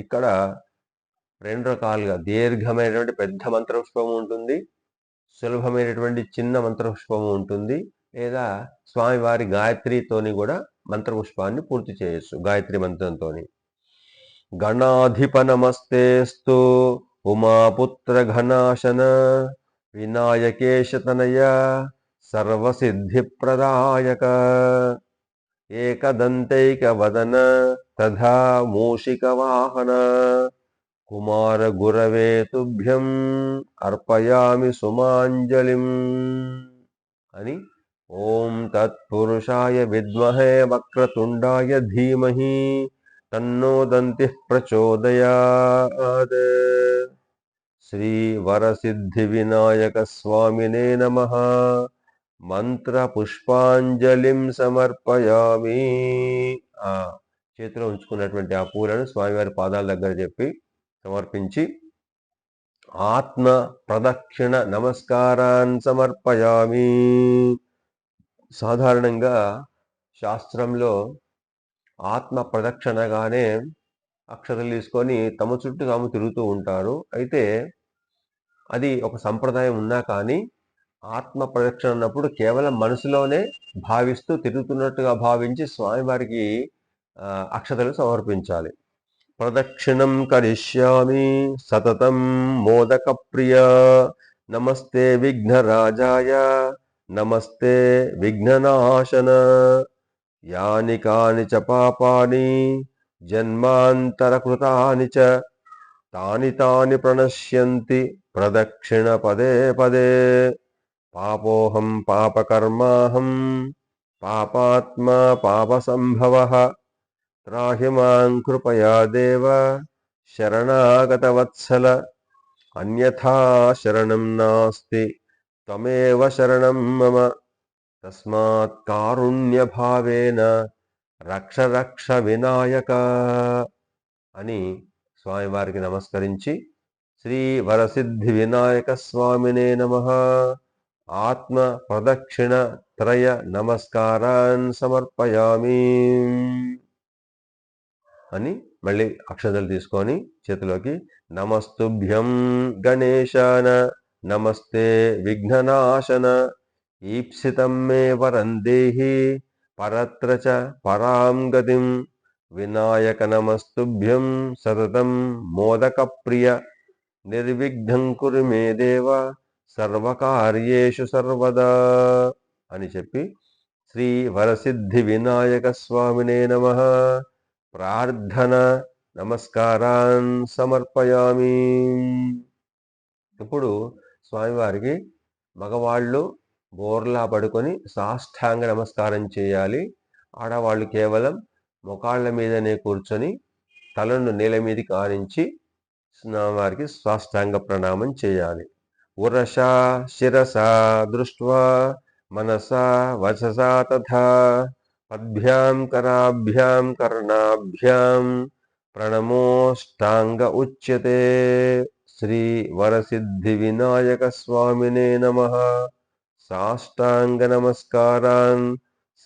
ఇక్కడ 2 రకాలుగా దీర్ఘమైనటువంటి పెద్ద మంత్రపుష్పము ఉంటుంది, సులభమైనటువంటి చిన్న మంత్రపుష్పము ఉంటుంది, లేదా స్వామివారి గాయత్రితోని కూడా మంత్రపుష్పాన్ని పూర్తి చేయొచ్చు. గాయత్రి మంత్రంతోని గణాధిప నమస్తేస్తు ఉమాపుత్ర ఘనాశన వినాయకేశతనయ సర్వసిద్ధి ప్రదాయక ఏకదంతైక వదన తథా మూషిక వాహన కుమార గురవే తుభ్యం అర్పయామి సుమాంజలిం అని ఓం తత్పురుషాయ విద్మహే వక్రతుండాయ ధీమహి తన్నో దంతిః ప్రచోదయాత్. శ్రీ వరసిద్ధి వినాయక స్వామినే నమః. మంత్ర పుష్పాంజలిం సమర్పయామి. ఆ చేతిలో ఉంచుకున్నటువంటి ఆ పూలను స్వామివారి పాదాల దగ్గర చెప్పి సమర్పించి ఆత్మ ప్రదక్షిణ నమస్కారాన్ సమర్పయామి. సాధారణంగా శాస్త్రంలో ఆత్మ ప్రదక్షిణగానే అక్షతలు తీసుకొని తమ చుట్టూ తాము తిరుగుతూ ఉంటారు. అయితే అది ఒక సంప్రదాయం ఉన్నా కానీ ఆత్మ ప్రదక్షిణ అన్నప్పుడు కేవలం మనసులోనే భావిస్తూ తిరుగుతున్నట్టుగా భావించి స్వామివారికి అక్షతలు సమర్పించాలి. ప్రదక్షిణం కరిష్యామి సతతం మోదక ప్రియ నమస్తే విఘ్నరాజాయ నమస్తే విఘ్ననాశన యాని కాని చ పాపాని జన్మాంతరకృతాని చ తాని తాని ప్రణశ్యంతి ప్రదక్షిణ పదే పదే పాపోహం పాపకర్మాహం పాపాత్మా పాపసంభవః త్రాహి మాం కృపయా దేవ శరణాగతవత్సల అన్యథా శరణం నాస్తి త్వమేవ శరణం మమ తస్మాత్ కారుణ్యభావేన రక్ష రక్ష వినాయక అని స్వామివారికి నమస్కరించి శ్రీ వరసిద్ధి వినాయక స్వామినే నమః ఆత్మ ప్రదక్షిణ త్రయ నమస్కారాన్ సమర్పయామి అని మళ్ళీ అక్షతలు తీసుకొని చేతిలోకి నమస్తుభ్యం గణేశాన నమస్తే విఘ్ననాశన ఈప్సితం మే వరం దేహి పరత్ర చ పరాం గతిం వినాయక నమస్తుభ్యం సతతం మోదక ప్రియ నిర్విఘ్నం కురు మే దేవ సర్వకార్యేషు సర్వదా అని చెప్పి శ్రీ వరసిద్ధి వినాయక స్వామినే నమః ప్రార్థన నమస్కారాన్ సమర్పయామి. ఇప్పుడు స్వామివారికి మగవాళ్ళు బోర్లా పడుకొని సాష్టాంగ నమస్కారం చేయాలి. ఆడవాళ్ళు కేవలం మొకాళ్ళ మీదనే కూర్చొని తలను నేల మీదకి ఆనించి స్వామివారికి సాష్టాంగ ప్రణామం చేయాలి. ఉరసా శిరసా దృష్ట్వా మనసా వచసా తథా పద్భ్యాం కరాభ్యాం కర్ణాభ్యాం ప్రణమోష్టాంగ ఉచ్యతే. శ్రీ వరసిద్ధి వినాయక స్వామినే నమః సాష్టాంగ నమస్కారాన్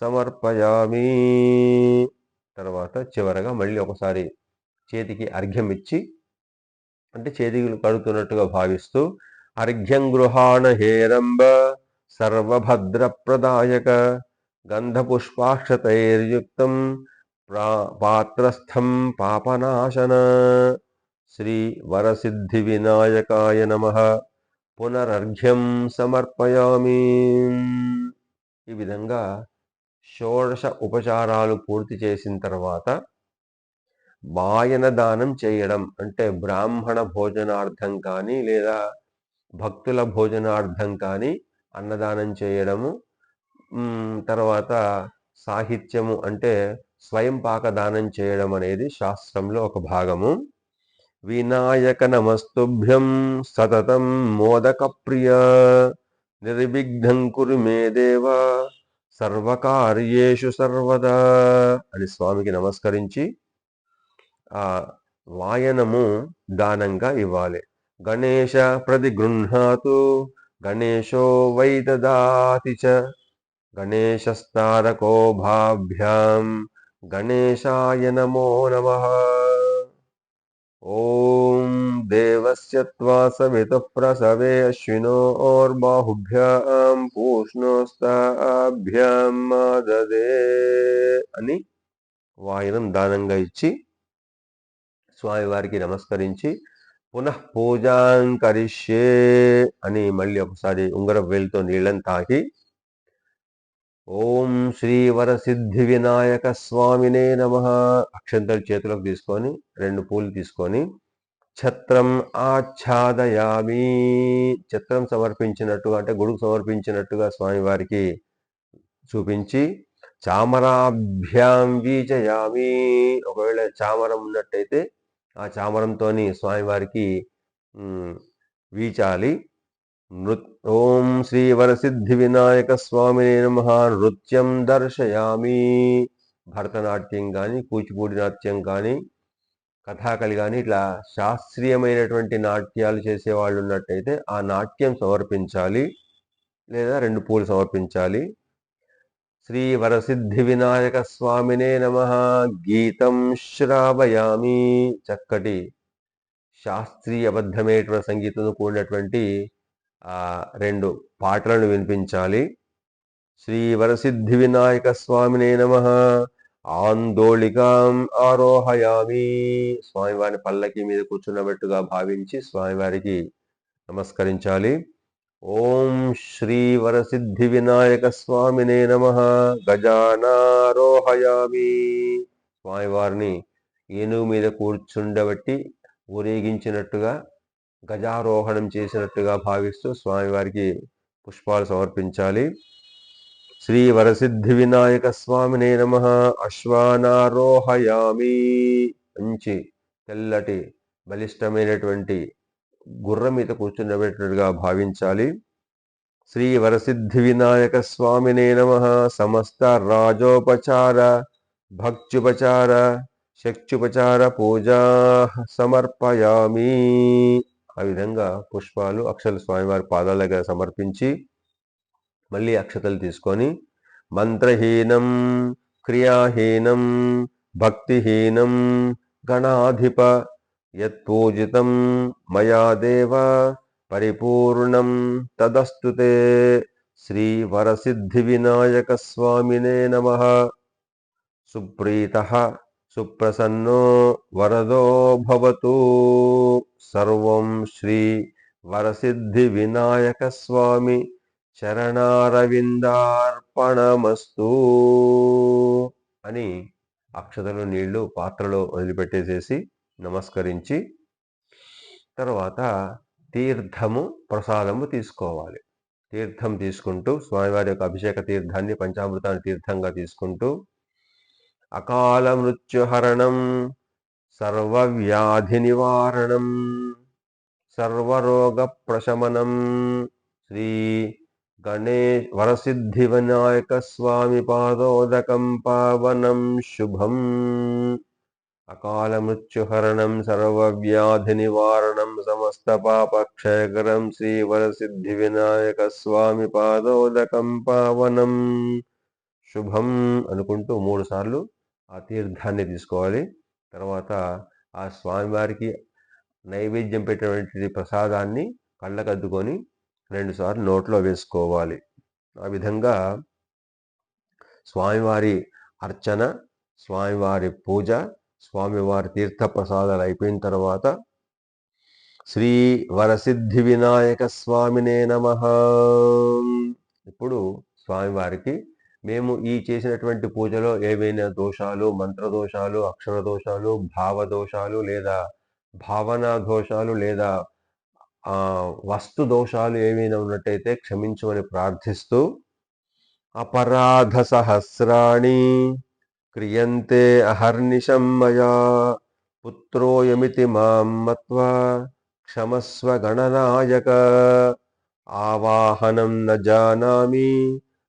సమర్పయామి. తర్వాత చివరగా మళ్ళీ ఒకసారి చేతికి అర్ఘ్యం ఇచ్చి, అంటే చేతికి కడుతున్నట్టుగా భావిస్తూ అర్ఘ్యం గృహాణ హేరంబ సర్వభద్ర ప్రదాయక గంధపుష్పాక్షతైర్యుక్తం పాత్రస్థం పాపనాశన శ్రీ వరసిద్ధి వినాయకాయ నమః పునరర్ఘ్యం సమర్పయామి. ఈ విధంగా షోడశ ఉపచారాలు పూర్తి చేసిన తర్వాత వాయన దానం చేయడం, అంటే బ్రాహ్మణ భోజనార్థం కానీ లేదా భక్తుల భోజనార్థం కానీ అన్నదానం చేయడము, తర్వాత సాహిత్యము అంటే స్వయం పాక దానం చేయడం అనేది శాస్త్రంలో ఒక భాగము. వినాయక నమస్తుభ్యం సతతం మోదక ప్రియ నిర్విఘ్నం కురు మే దేవ సర్వకార్యేషు సర్వదా అని స్వామికి నమస్కరించి ఆ వాయనము దానంగా ఇవ్వాలి. గణేశ ప్రతిగృహ్ణాతు గణేశో వై దదాతి చ గణేశస్తారకో భాభ్యాం గణేశాయ నమో నమః. ఓం దేవస్య త్వా సవితుః ప్రసవే అశ్వినోర్బాహుభ్యాం పూష్ణోస్తాభ్యాం మాదదే అని వాయనం దానంగా ఇచ్చి స్వామివారికి నమస్కరించి పునః పూజాం కరిష్యే అని మళ్ళీ ఒకసారి ఉంగరపు వేలుతో నీళ్ళని తాకి ఓం శ్రీ వరసిద్ధి వినాయక స్వామినే నమః అక్షంతలు చేతులకు తీసుకొని 2 పూలు తీసుకొని ఛత్రం ఆచ్ఛాదయామి, ఛత్రం సమర్పించినట్టుగా అంటే గొడుగు సమర్పించినట్టుగా స్వామివారికి చూపించి చామరాభ్యాం వీజయామి, ఒకవేళ చామరం ఉన్నట్టయితే ఆ చామరంతోని స్వామివారికి వీచాలి. ఓం శ్రీ వరసిద్ధి వినాయక స్వామినే నమః. నృత్యం దర్శయామి. భరతనాట్యం కానీ, కూచిపూడి నాట్యం కానీ, కథాకళి కానీ, ఇట్లా శాస్త్రీయమైనటువంటి నాట్యాలు చేసే వాళ్ళు ఉన్నట్టయితే ఆ నాట్యం సమర్పించాలి, లేదా 2 పూలు సమర్పించాలి. శ్రీ వరసిద్ధి వినాయక స్వామినే నమః. గీతం శ్రావయామి. చక్కటి శాస్త్రీయబద్ధమైనటువంటి సంగీతంతో కూడినటువంటి 2 పాటలను వినిపించాలి. శ్రీ వరసిద్ధి వినాయక స్వామినే నమః. ఆందోళికాం ఆరోహయామి. స్వామివారి పల్లకి మీద కూర్చున్నట్టుగా భావించి స్వామివారికి నమస్కరించాలి. ఓం శ్రీ వరసిద్ధి వినాయక స్వామినే నమః. గజానారోహయామి. స్వామివారిని ఏనుగు మీద కూర్చుండబట్టి ఊరేగించినట్టుగా, గజారోహణం చేసినట్టుగా భావిస్తూ స్వామివారికి పుష్పాలు సమర్పించాలి. శ్రీ వరసిద్ధి వినాయక స్వామినే నమః. అశ్వానారోహయామి. మంచి తెల్లటి బలిష్టమైనటువంటి గుర్రం మీద కూర్చుండబెట్టినట్టుగా భావించాలి. శ్రీ వరసిద్ధి వినాయక స్వామినే నమః. సమస్త రాజోపచార, భక్త్యుపచార, శక్త్యుపచార పూజా సమర్పయామి. ఆ విధంగా పుష్పాలు, అక్షతలు స్వామివారి పాదాల దగ్గర సమర్పించి మళ్ళీ అక్షతలు తీసుకొని మంత్రహీనం, క్రియాహీనం, భక్తిహీనం గణాధిప యత్పూజితం మయా దేవ పరిపూర్ణం తదస్తుతే. శ్రీ వరసిద్ధి వినాయక స్వామినే నమః. సుప్రీతః సుప్రసన్నో వరదో భవతు. సర్వం శ్రీ వరసిద్ధి వినాయక స్వామి చరణారవిందార్పణమస్తు అని అక్షతలు, నీళ్లు పాత్రలో వదిలిపెట్టేసేసి నమస్కరించి తర్వాత తీర్థము, ప్రసాదము తీసుకోవాలి. తీర్థం తీసుకుంటూ స్వామివారి యొక్క అభిషేక తీర్థాన్ని, పంచామృతాన్ని తీర్థంగా తీసుకుంటూ అకాల మృత్యుహరణం, సర్వవ్యాధి నివారణం, సర్వరోగ ప్రశమనం శ్రీ వరసిద్ధి వినాయక స్వామి పాదోదకం పావనం శుభం. అకాల మృత్యుహరణం, సర్వవ్యాధి నివారణం, సమస్త పాపక్షయకరం శ్రీ వరసిద్ధి వినాయక స్వామి పాదోదకం పావనం శుభం అనుకుంటూ 3 సార్లు ఆ తీర్థాన్ని తీసుకోవాలి. తర్వాత ఆ స్వామివారికి నైవేద్యం పెట్టినటువంటి ప్రసాదాన్ని కళ్ళకద్దుకొని 2 సార్లు నోట్లో వేసుకోవాలి. ఆ విధంగా స్వామివారి అర్చన, స్వామివారి పూజ, స్వామివారి తీర్థ ప్రసాదాలు అయిపోయిన తర్వాత శ్రీ వరసిద్ధి వినాయక స్వామినే నమః. ఇప్పుడు స్వామివారికి మేము ఈ చేసినటువంటి పూజలో ఏవైనా దోషాలు, మంత్రదోషాలు, అక్షర దోషాలు, భావదోషాలు, లేదా భావనా దోషాలు, లేదా వస్తు దోషాలు ఏవైనా ఉన్నట్టయితే క్షమించమని ప్రార్థిస్తూ అపరాధ సహస్రాణి క్రియంతే అహర్నిశం మయా పుత్రోయమితి మాం మత్వా క్షమస్వ గణనాయక. ఆవాహనం న జానామి,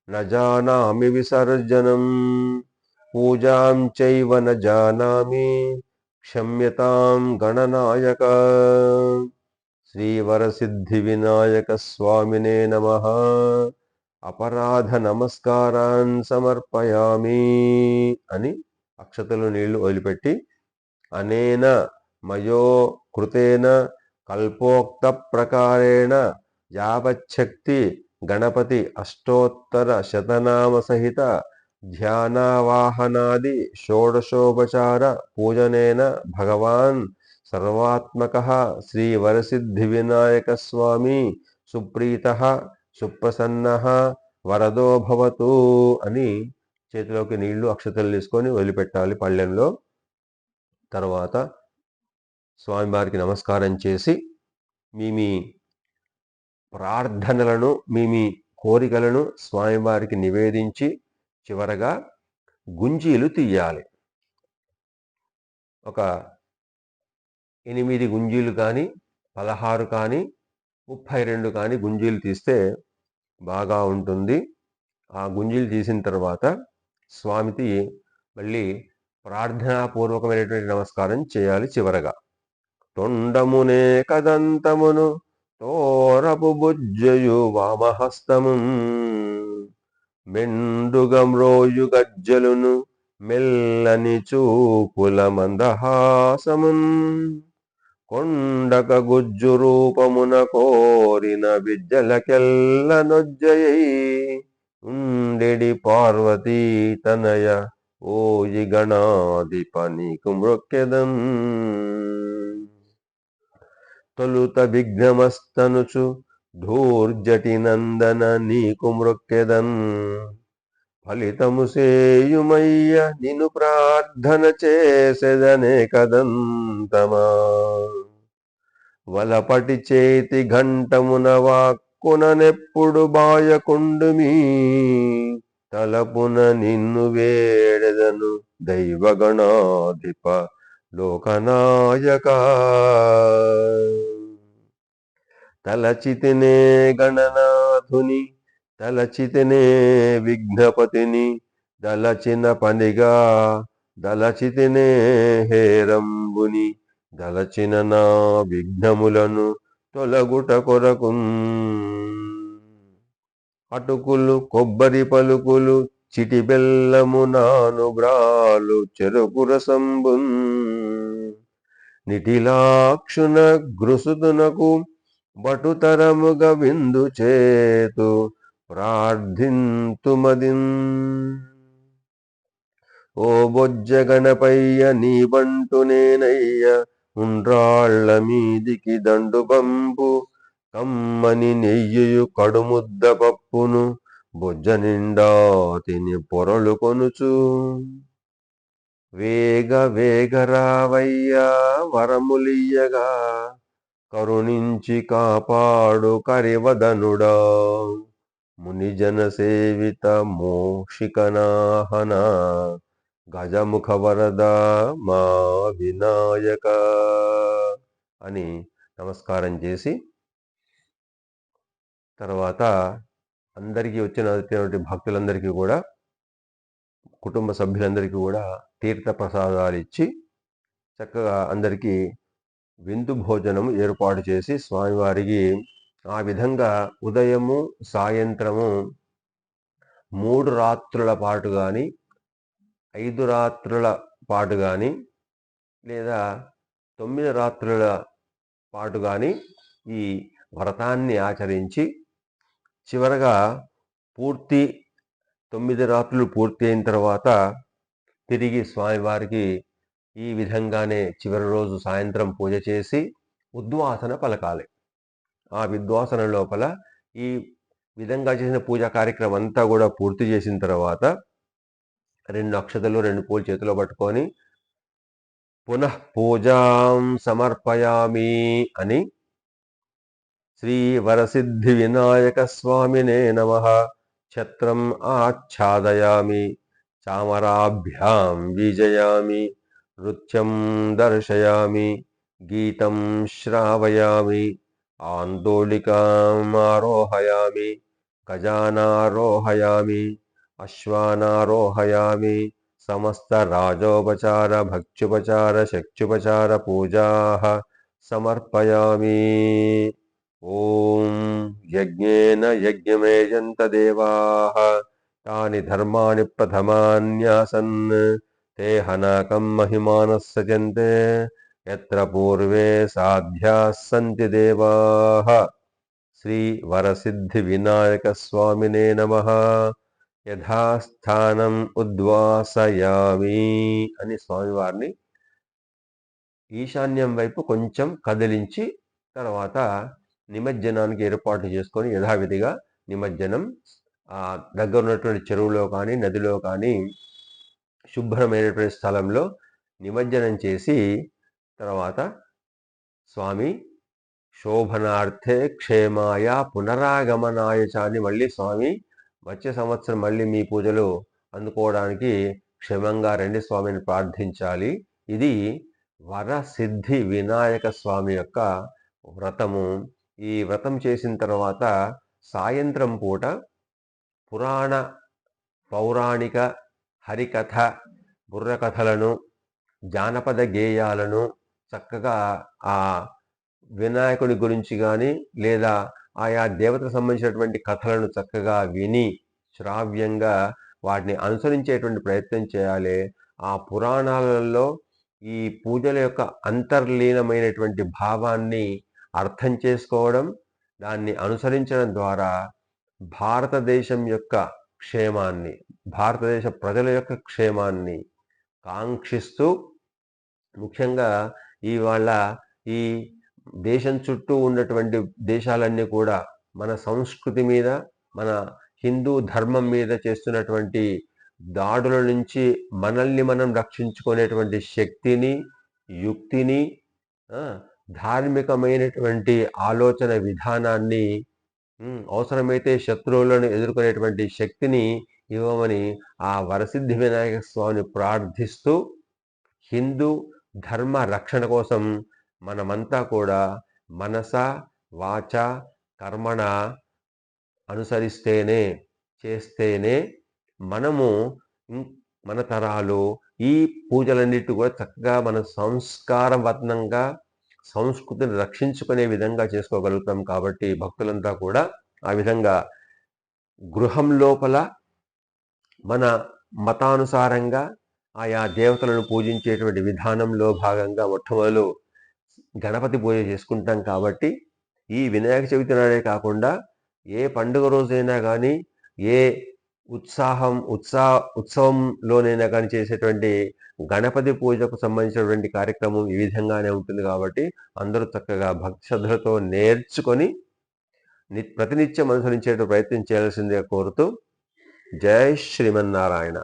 న జానామి విసర్జనం, పూజాం చైవ న జానామి, క్షమ్యతాం గణనాయక. శ్రీ వరసిద్ధి వినాయక స్వామినే నమః. అపరాధ నమస్కారాన్ సమర్పయామి అని అక్షతలు, నీళ్లు వదిలిపెట్టి అనేన మయో కృతేన కల్పోక్త ప్రకారేణ యావచ్చక్తి గణపతి అష్టోత్తర శతనామ సహిత ధ్యానావాహనాది షోడశోపచార పూజనేన భగవాన్ సర్వాత్మకః శ్రీ వరసిద్ధి వినాయక స్వామి సుప్రీతః సుప్రసన్నః వరదో భవతు అని చేతిలోకి నీళ్లు, అక్షతలు తీసుకొని వదిలిపెట్టాలి పళ్ళెంలో. తర్వాత స్వామివారికి నమస్కారం చేసి మీ ప్రార్థనలను, మీ కోరికలను స్వామివారికి నివేదించి చివరగా గుంజీలు తీయాలి. ఒక 8 గుంజీలు కానీ, 16 కానీ, 32 కానీ గుంజీలు తీస్తే బాగా ఉంటుంది. ఆ గుంజీలు తీసిన తర్వాత స్వామికి మళ్ళీ ప్రార్థనాపూర్వకమైనటువంటి నమస్కారం చేయాలి చివరగా. తొండమునే కదంతమును తోరపు బుజ్జయు వామహస్తమున్ మెండుగమ్రోయు గజ్జలును మెల్లని చూపుల మందహాసమున్ కొండక గుజ్జు రూపమున కోరిన విద్యలకెల్ల నొజ్జయై ఉండెడి పార్వతీ తనయ ఓయి గణాధిప నీకు మ్రొక్కెదన్ తొలుత విఘ్నమస్తనుచు ధూర్జటి నందన నీకు మ్రొక్కెదన్ ఫలితము సేయుమయ్య నిను ప్రార్థన చేసెదనే కదంతమా వలపటి చేతి ఘంటమున వాక్కుననెప్పుడు బాయకుండుమీ తలపున నిన్ను వేడెదను దైవగణాధిప లోకనాయక తలచితినే గణనాథుని తలచితినే విఘ్నపతిని దలచిన పనిగా దలచితినే హేరంబుని దలచిన నా విఘ్నములను తొలగుట కొరకు అటుకులు కొబ్బరి పలుకులు చిటి బెల్లము నాను బ్రాలు చెరుకు రసంబున్ నిటిలాక్షున గృసుతునకు బటుతరముగ విందు చేతు ప్రార్థింతుమదిన్ ఓ బొజ్జ గణపయ్య నీ బంటు నేనయ్య ఉండ్రాళ్ల మీదికి దండు బంపు కమ్మని నెయ్యు కడుముద్ద పప్పును బొజ్జ నిండా తిని పొరలు కొనుచు వేగ వేగరావయ్యా వరములియ్యగా కరుణించి కాపాడు కరివదనుడా మునిజన సేవిత మోషికనాహన గజముఖ వరద మా వినాయక అని నమస్కారం చేసి తర్వాత అందరికీ వచ్చినటువంటి భక్తులందరికీ కూడా కుటుంబ సభ్యులందరికీ కూడా తీర్థ ప్రసాదాలు ఇచ్చి చక్కగా అందరికీ విందు భోజనం ఏర్పాటు చేసి స్వామివారికి ఆ విధంగా ఉదయము సాయంత్రము 3 రాత్రుల పాటు కానీ 5 రాత్రుల పాటు కానీ లేదా 9 రాత్రుల పాటు కానీ ఈ వ్రతాన్ని ఆచరించి చివరగా పూర్తి 9 రాత్రులు పూర్తి అయిన తర్వాత తిరిగి స్వామివారికి ఈ విధంగానే చివరి రోజు సాయంత్రం పూజ చేసి ఉద్వాసన పలకాలి. ఆ విద్వాసన లోపల ఈ విధంగా చేసిన పూజా కార్యక్రమం అంతా కూడా పూర్తి చేసిన తర్వాత 2 అక్షతలు 2 పూలు చేతిలో పట్టుకొని పునః పూజాం సమర్పయామి అని శ్రీ వరసిద్ధి వినాయక స్వామినే నమః ఛత్రం ఆచ్ఛాదయామి చామరాభ్యాం విజయామి నృత్యం దర్శయామి గీతం శ్రావయామి ఆందోళికాం ఆరోహయామి గజానారోహయామి అశ్వానారోహయామి సమస్త రాజోపచార భక్త్యుపచార శక్త్యుపచార పూజాః సమర్పయామి. ఓం యజ్ఞేన యజ్ఞమేజంత దేవాః తాని ధర్మాణి ప్రథమాన్యాసన్ తే హనకం మహిమానః సజంతే యత్ర పూర్వే సాధ్యాః సంతి దేవాః. శ్రీ వరసిద్ధి వినాయక స్వామినే నమః. యథాస్థానం ఉద్వాసయామి అని స్వామివారిని ఈశాన్యం వైపు కొంచెం కదిలించి తర్వాత నిమజ్జనానికి ఏర్పాటు చేసుకొని యథావిధిగా నిమజ్జనం దగ్గర ఉన్నటువంటి చెరువులో కానీ నదిలో కానీ శుభ్రమైనటువంటి స్థలంలో నిమజ్జనం చేసి తర్వాత స్వామి శోభనార్థే క్షేమాయ పునరాగమనాయ అని మళ్ళీ స్వామి వచ్చే సంవత్సరం మళ్ళీ మీ పూజలు అందుకోవడానికి క్షేమంగా రండి స్వామిని ప్రార్థించాలి. ఇది వరసిద్ధి వినాయక స్వామి యొక్క వ్రతము. ఈ వ్రతం చేసిన తర్వాత సాయంత్రం పూట పురాణ పౌరాణిక హరికథ బుర్రకథలను జానపద గేయాలను చక్కగా ఆ వినాయకుడి గురించి కానీ లేదా ఆయా దేవతకు సంబంధించినటువంటి కథలను చక్కగా విని శ్రావ్యంగా వాటిని అనుసరించేటువంటి ప్రయత్నం చేయాలి. ఆ పురాణాలలో ఈ పూజల యొక్క అంతర్లీనమైనటువంటి భావాన్ని అర్థం చేసుకోవడం, దాన్ని అనుసరించడం ద్వారా భారతదేశం యొక్క క్షేమాన్ని, భారతదేశ ప్రజల యొక్క క్షేమాన్ని కాంక్షిస్తూ, ముఖ్యంగా ఇవాళ ఈ దేశం చుట్టూ ఉన్నటువంటి దేశాలన్నీ కూడా మన సంస్కృతి మీద, మన హిందూ ధర్మం మీద చేస్తున్నటువంటి దాడుల నుంచి మనల్ని మనం రక్షించుకునేటువంటి శక్తిని, యుక్తిని, ధార్మికమైనటువంటి ఆలోచన విధానాన్ని, అవసరమైతే శత్రువులను ఎదుర్కొనేటువంటి శక్తిని ఇవ్వమని ఆ వరసిద్ధి వినాయక స్వామిని ప్రార్థిస్తూ హిందూ ధర్మ రక్షణ కోసం మనమంతా కూడా మనస వాచ కర్మణ అనుసరిస్తేనే, చేస్తేనే మనము మన తరాలు ఈ పూజలన్నిటి కూడా చక్కగా మన సంస్కారబద్ధంగా సంస్కృతిని రక్షించుకునే విధంగా చేసుకోగలుగుతాం. కాబట్టి భక్తులంతా కూడా ఆ విధంగా గృహం లోపల మన మతానుసారంగా ఆయా దేవతలను పూజించేటువంటి విధానంలో భాగంగా మొట్టమొదలు గణపతి పూజ చేసుకుంటాం. కాబట్టి ఈ వినాయక చవితి నాడే కాకుండా ఏ పండుగ రోజైనా కానీ, ఏ ఉత్సవంలోనైనా కానీ చేసేటువంటి గణపతి పూజకు సంబంధించినటువంటి కార్యక్రమం ఈ విధంగానే ఉంటుంది. కాబట్టి అందరూ చక్కగా భక్తి శ్రద్ధలతో నేర్చుకొని ప్రతినిత్యం అనుసరించే ప్రయత్నం చేయాల్సిందిగా కోరుతూ, జై శ్రీమన్నారాయణ.